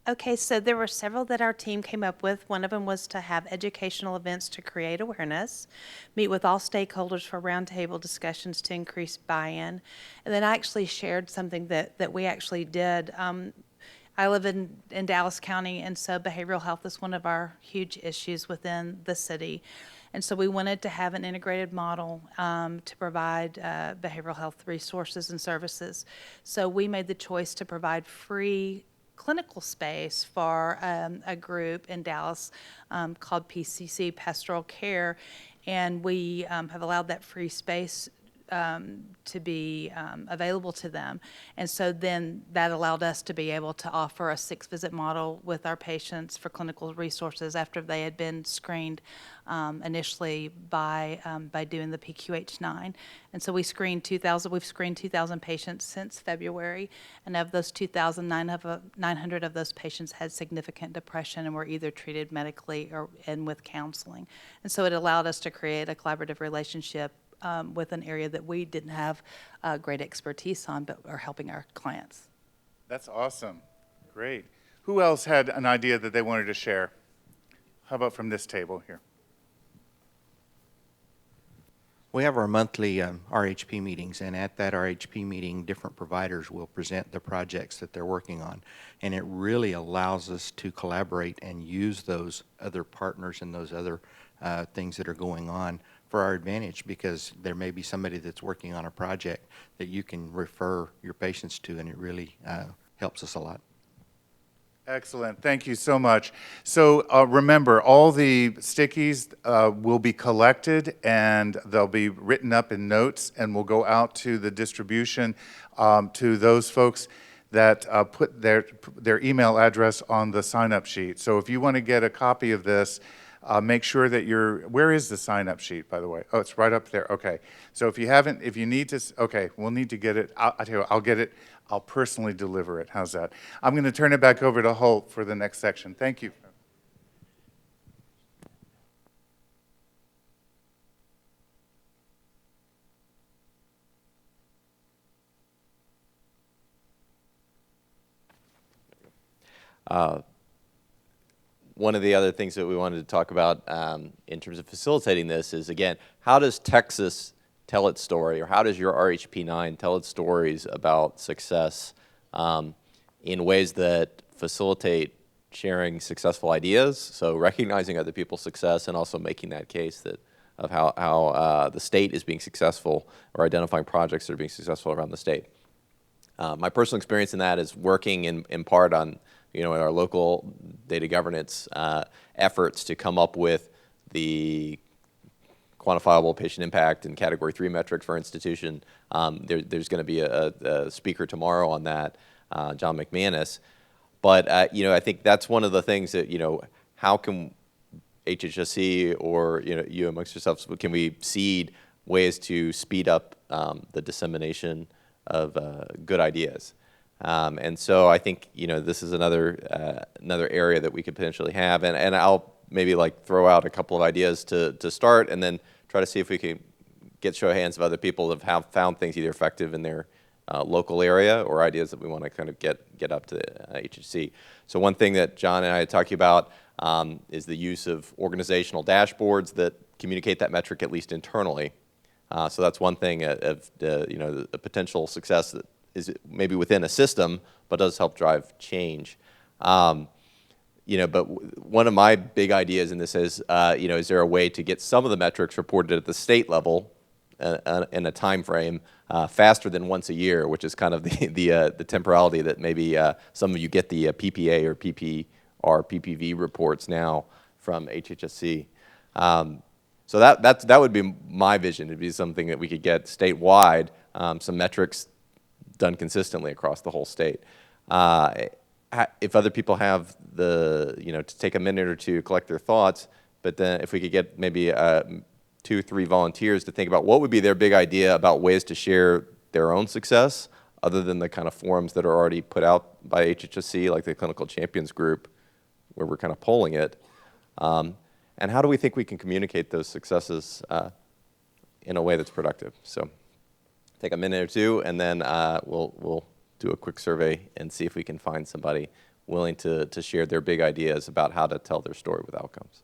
Okay, so there were several that our team came up with. One of them was to have educational events to create awareness, meet with all stakeholders for roundtable discussions to increase buy-in. And then I actually shared something that we actually did. I live in Dallas County, and so behavioral health is one of our huge issues within the city. And so we wanted to have an integrated model to provide behavioral health resources and services. So we made the choice to provide free clinical space for a group in Dallas called PCC, Pastoral Care, and we have allowed that free space to be available to them. And so then that allowed us to be able to offer a 6-visit model with our patients for clinical resources after they had been screened initially by doing the PQH9. And so we've screened 2,000 patients since February, and of those 2,900 of those patients had significant depression and were either treated medically and with counseling. And so it allowed us to create a collaborative relationship with an area that we didn't have great expertise on, but are helping our clients. That's awesome. Great. Who else had an idea that they wanted to share? How about from this table here? We have our monthly RHP meetings, and at that RHP meeting, different providers will present the projects that they're working on. And it really allows us to collaborate and use those other partners and those other things that are going on for our advantage, because there may be somebody that's working on a project that you can refer your patients to, and it really helps us a lot. Excellent. Thank you so much. So remember, all the stickies will be collected, and they'll be written up in notes, and will go out to the distribution to those folks that put their email address on the sign-up sheet. So if you want to get a copy of this, make sure that where is the sign-up sheet, by the way? Oh, it's right up there. Okay. So if you need to, okay, we'll need to get it. I'll tell you what, I'll get it. I'll personally deliver it. How's that? I'm going to turn it back over to Holt for the next section. Thank you. One of the other things that we wanted to talk about in terms of facilitating this is, again, how does Texas tell its story, or how does your RHP9 tell its stories about success in ways that facilitate sharing successful ideas, so recognizing other people's success and also making that case of how the state is being successful, or identifying projects that are being successful around the state. My personal experience in that is working in part on in our local data governance efforts to come up with the quantifiable patient impact and Category 3 metrics for institution. There's going to be a speaker tomorrow on that, John McManus. But I think that's one of the things that how can HHSC or you amongst yourselves, can we seed ways to speed up the dissemination of good ideas? And so I think this is another area that we could potentially have, and I'll maybe throw out a couple of ideas to start, and then try to see if we can get show of hands of other people that have found things either effective in their local area, or ideas that we want to kind of get up to the HHC. So one thing that John and I are talking about is the use of organizational dashboards that communicate that metric, at least internally. So that's one thing of the potential success that is maybe within a system, but does help drive change. But one of my big ideas in this is, is there a way to get some of the metrics reported at the state level in a time frame faster than once a year, which is kind of the temporality that maybe some of you get the PPA or PPV reports now from HHSC. So that would be my vision. It'd be something that we could get statewide, some metrics done consistently across the whole state. If other people have to take a minute or two, collect their thoughts, but then if we could get maybe 2, 3 volunteers to think about what would be their big idea about ways to share their own success, other than the kind of forums that are already put out by HHSC, like the Clinical Champions Group, where we're kind of polling it. And how do we think we can communicate those successes in a way that's productive? So take a minute or two, and then we'll do a quick survey and see if we can find somebody willing to share their big ideas about how to tell their story with outcomes.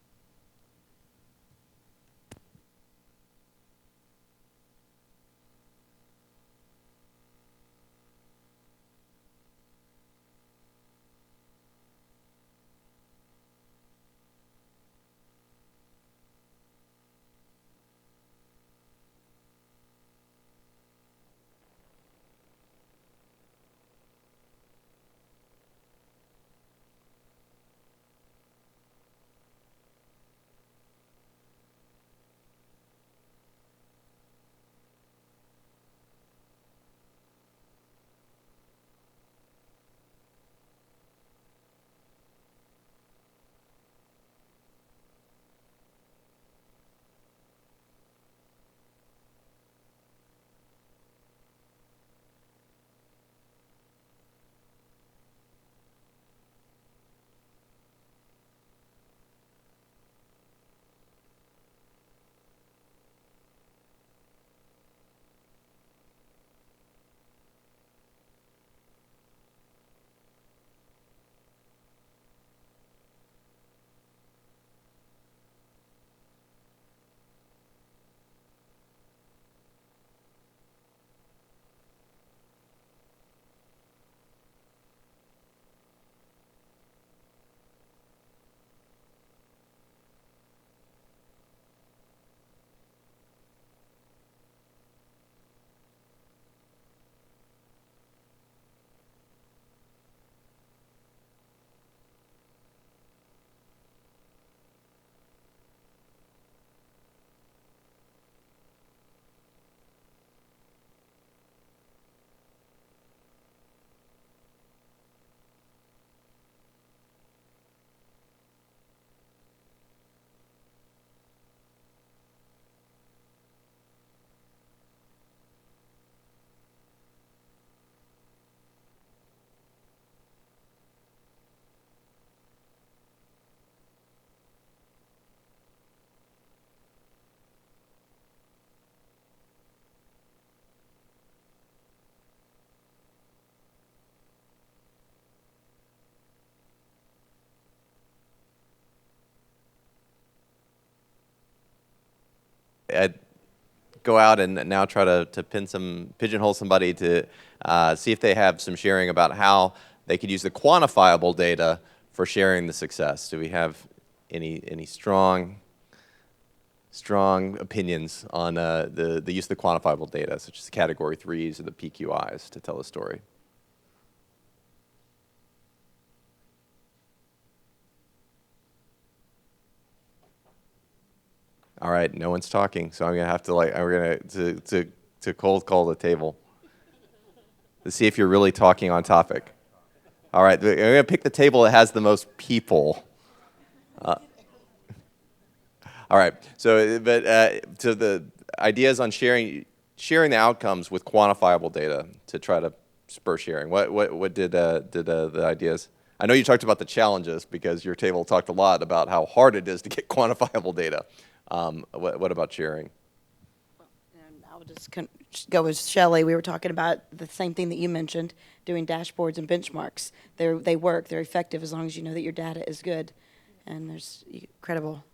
I'd go out and now try to pigeonhole somebody to see if they have some sharing about how they could use the quantifiable data for sharing the success. Do we have any strong opinions on the use of the quantifiable data, such as the category 3s or the PQIs, to tell a story? All right, no one's talking, so I'm gonna have to we're gonna to cold call the table to see if you're really talking on topic. All right, we're gonna pick the table that has the most people. All right, so the ideas on sharing the outcomes with quantifiable data to try to spur sharing. What did the ideas? I know you talked about the challenges because your table talked a lot about how hard it is to get quantifiable data. What about sharing? And I'll just go with Shelley. We were talking about the same thing that you mentioned, doing dashboards and benchmarks. They work. They're effective as long as you know that your data is good, and there's credible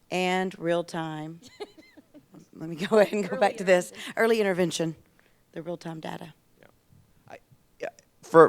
and real time. Let me go ahead and go back to this early intervention, the real time data.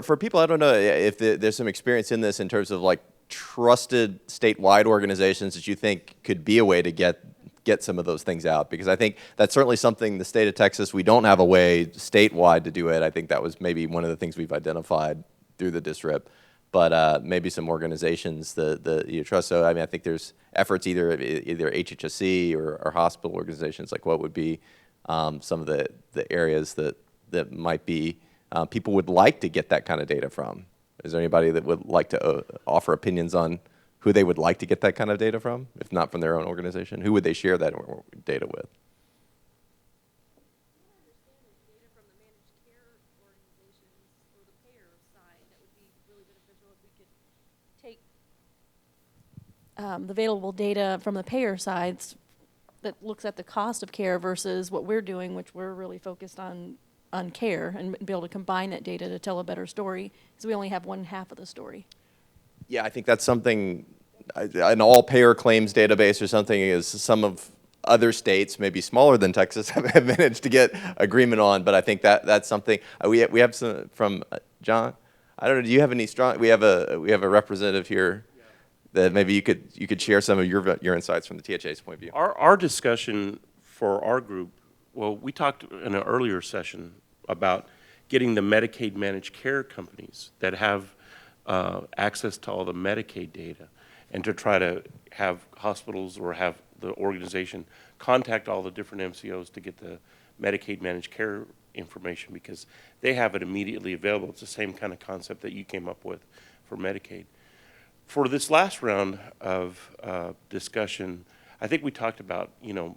for people, I don't know if there's some experience in this in terms of like trusted statewide organizations that you think could be a way to get some of those things out, because I think that's certainly something the state of Texas, we don't have a way statewide to do it. I think that was maybe one of the things we've identified through the DISRIP, but maybe some organizations that you trust. So I mean, I think there's efforts either HHSC or hospital organizations. Like, what would be some of the areas that might be people would like to get that kind of data from? Is there anybody that would like to offer opinions on who they would like to get that kind of data from, if not from their own organization? Who would they share that data with? The available data from the payer sides that looks at the cost of care versus what we're doing, which we're really focused on care, and be able to combine that data to tell a better story, because we only have one half of the story. Yeah, I think that's something, an all payer claims database or something is some of other states, maybe smaller than Texas, have managed to get agreement on, but I think that's something, we have some from, John, I don't know, do you have any strong, we have a representative here that maybe you could share some of your insights from the THA's point of view. Our discussion for our group, well, we talked in an earlier session about getting the Medicaid managed care companies that have access to all the Medicaid data, and to try to have hospitals or have the organization contact all the different MCOs to get the Medicaid managed care information, because they have it immediately available. It's the same kind of concept that you came up with for Medicaid. For this last round of discussion, I think we talked about,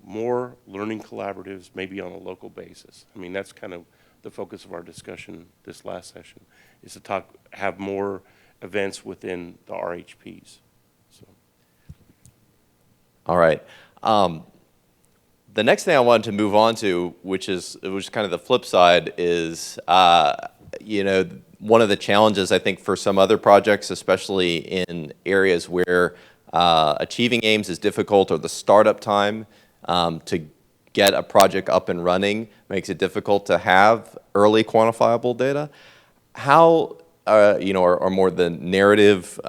more learning collaboratives, maybe on a local basis. I mean, that's kind of the focus of our discussion this last session, is to have more events within the RHPs. So. All right. The next thing I wanted to move on to, which is kind of the flip side, is one of the challenges I think for some other projects, especially in areas where achieving aims is difficult, or the startup time to get a project up and running makes it difficult to have early quantifiable data. How are more the narrative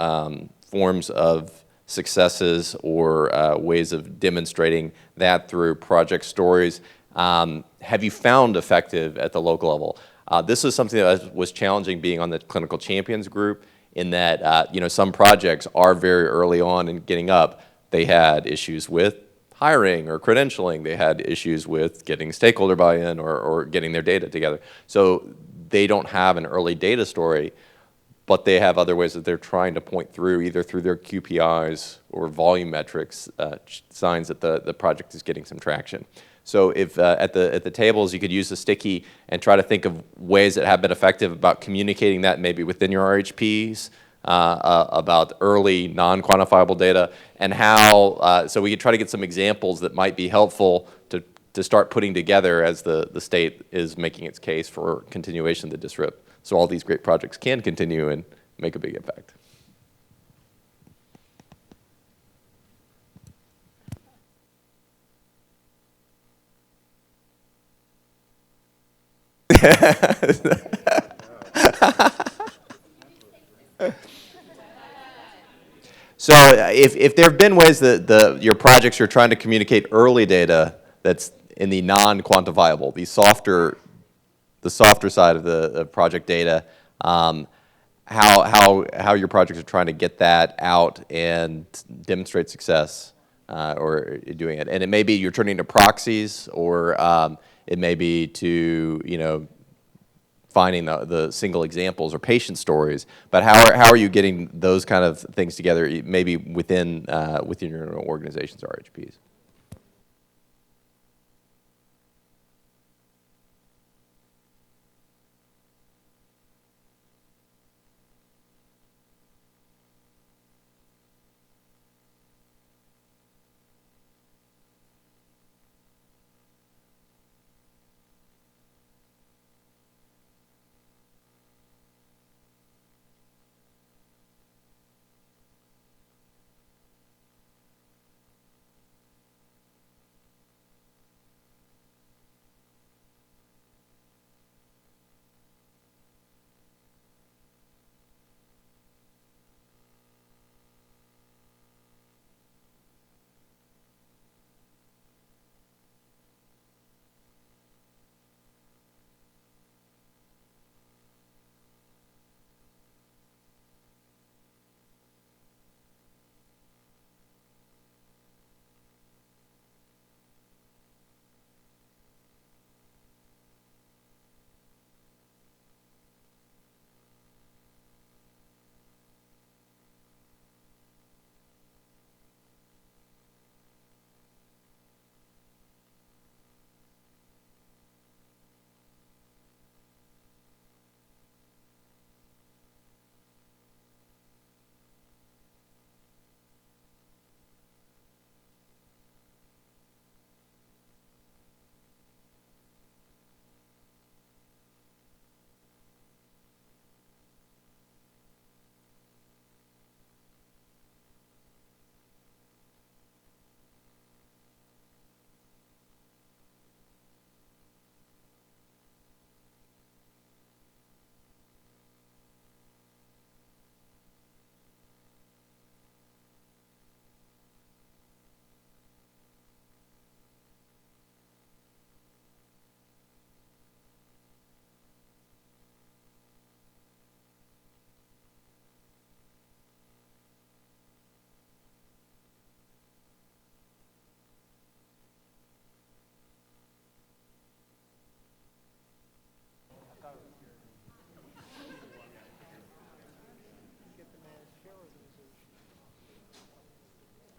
forms of successes or ways of demonstrating that through project stories, have you found effective at the local level? This is something that was challenging being on the clinical champions group, in that some projects are very early on in getting up. They had issues with hiring or credentialing. They had issues with getting stakeholder buy-in or getting their data together. So they don't have an early data story, but they have other ways that they're trying to point through, either through their QPIs or volume metrics, signs that the project is getting some traction. So if at the tables you could use the sticky and try to think of ways that have been effective about communicating that maybe within your RHPs, about early non-quantifiable data, and how, so we could try to get some examples that might be helpful to start putting together as the state is making its case for continuation of the DISRIP, so all these great projects can continue and make a big impact. So if there have been ways that your projects are trying to communicate early data that's in the non-quantifiable, the softer side of the project data, how your projects are trying to get that out and demonstrate success or doing it. And it may be you're turning to proxies, or it may be to finding the single examples or patient stories. But how are you getting those kind of things together, maybe within your organization's RHPs?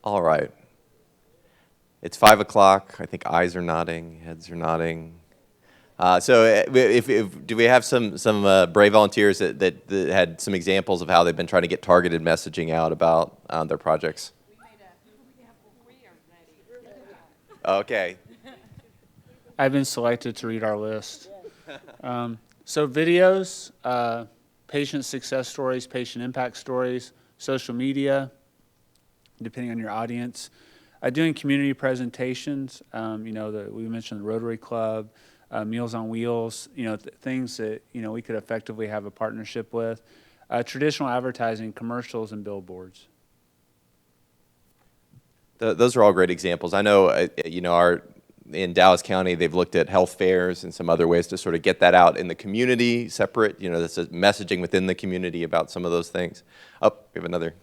All right. It's 5 o'clock. I think eyes are nodding, heads are nodding. Do we have some brave volunteers that had some examples of how they've been trying to get targeted messaging out about their projects? Okay. I've been selected to read our list. So videos, patient success stories, patient impact stories, social media, depending on your audience. Doing community presentations, we mentioned the Rotary Club, Meals on Wheels, things that, we could effectively have a partnership with. Traditional advertising, commercials, and billboards. Those are all great examples. I know, in Dallas County, they've looked at health fairs and some other ways to sort of get that out in the community, separate, that's a messaging within the community about some of those things. Oh, we have another.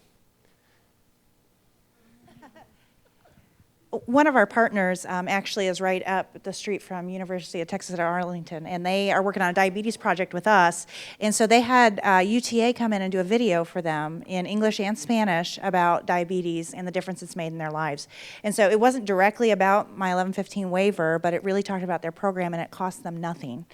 One of our partners actually is right up the street from University of Texas at Arlington, and they are working on a diabetes project with us. And so they had UTA come in and do a video for them in English and Spanish about diabetes and the difference it's made in their lives. And so it wasn't directly about my 1115 waiver, but it really talked about their program, and it cost them nothing.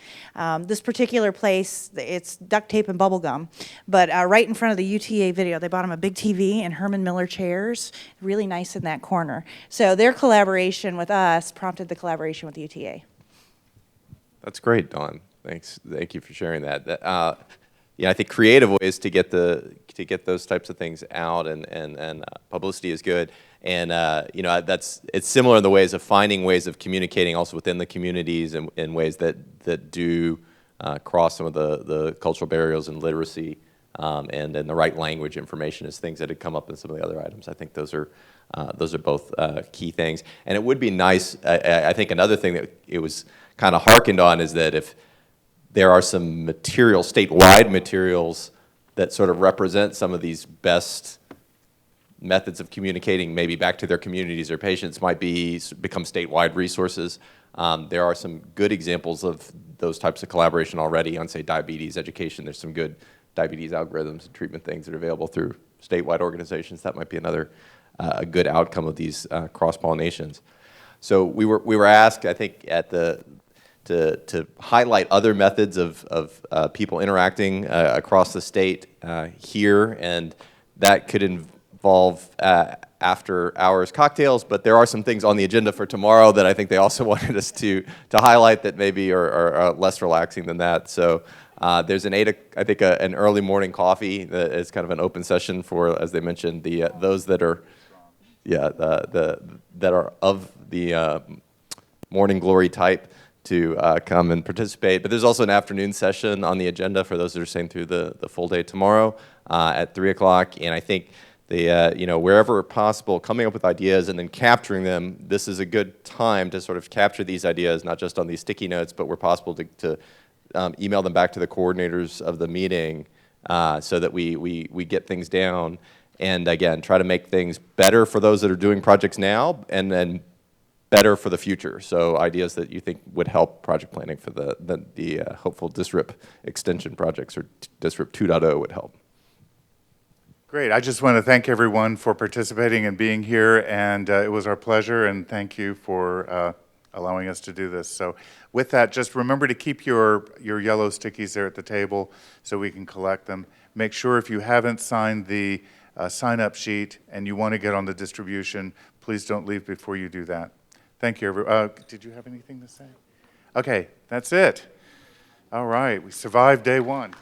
This particular place, it's duct tape and bubble gum, but right in front of the UTA video, they bought them a big TV and Herman Miller chairs, really nice in that corner. So their collaboration with us prompted the collaboration with UTA. That's great, Dawn. Thanks. Thank you for sharing that. I think creative ways to get those types of things out and publicity is good. And it's similar in the ways of finding ways of communicating also within the communities and in ways that do cross some of the cultural barriers and literacy. And then the right language information is things that had come up in some of the other items. I think those are both key things. And it would be nice, I think another thing that it was kind of hearkened on is that if there are some materials, statewide materials, that sort of represent some of these best methods of communicating maybe back to their communities or patients might become statewide resources. There are some good examples of those types of collaboration already on, say, diabetes education. There's some good diabetes algorithms and treatment things that are available through statewide organizations. That might be another a good outcome of these cross-pollinations. So we were asked, I think, to highlight other methods of people interacting across the state here, and that could involve after-hours cocktails, but there are some things on the agenda for tomorrow that I think they also wanted us to highlight that maybe are less relaxing than that. So there's an early morning coffee that is kind of an open session for, as they mentioned, those that are that are of the morning glory type to come and participate. But there's also an afternoon session on the agenda for those that are staying through the full day tomorrow at 3 o'clock. And I think wherever possible, coming up with ideas and then capturing them, this is a good time to sort of capture these ideas, not just on these sticky notes, but where possible to email them back to the coordinators of the meeting so that we get things down. And again, try to make things better for those that are doing projects now, and then better for the future. So ideas that you think would help project planning for the hopeful DISRIP extension projects, or DISRIP 2.0 would help. Great. I just want to thank everyone for participating and being here, and it was our pleasure, and thank you for allowing us to do this. So with that, just remember to keep your yellow stickies there at the table so we can collect them. Make sure if you haven't signed the sign-up sheet and you want to get on the distribution, please don't leave before you do that. Thank you, everyone. Did you have anything to say? Okay, that's it. All right, we survived day one.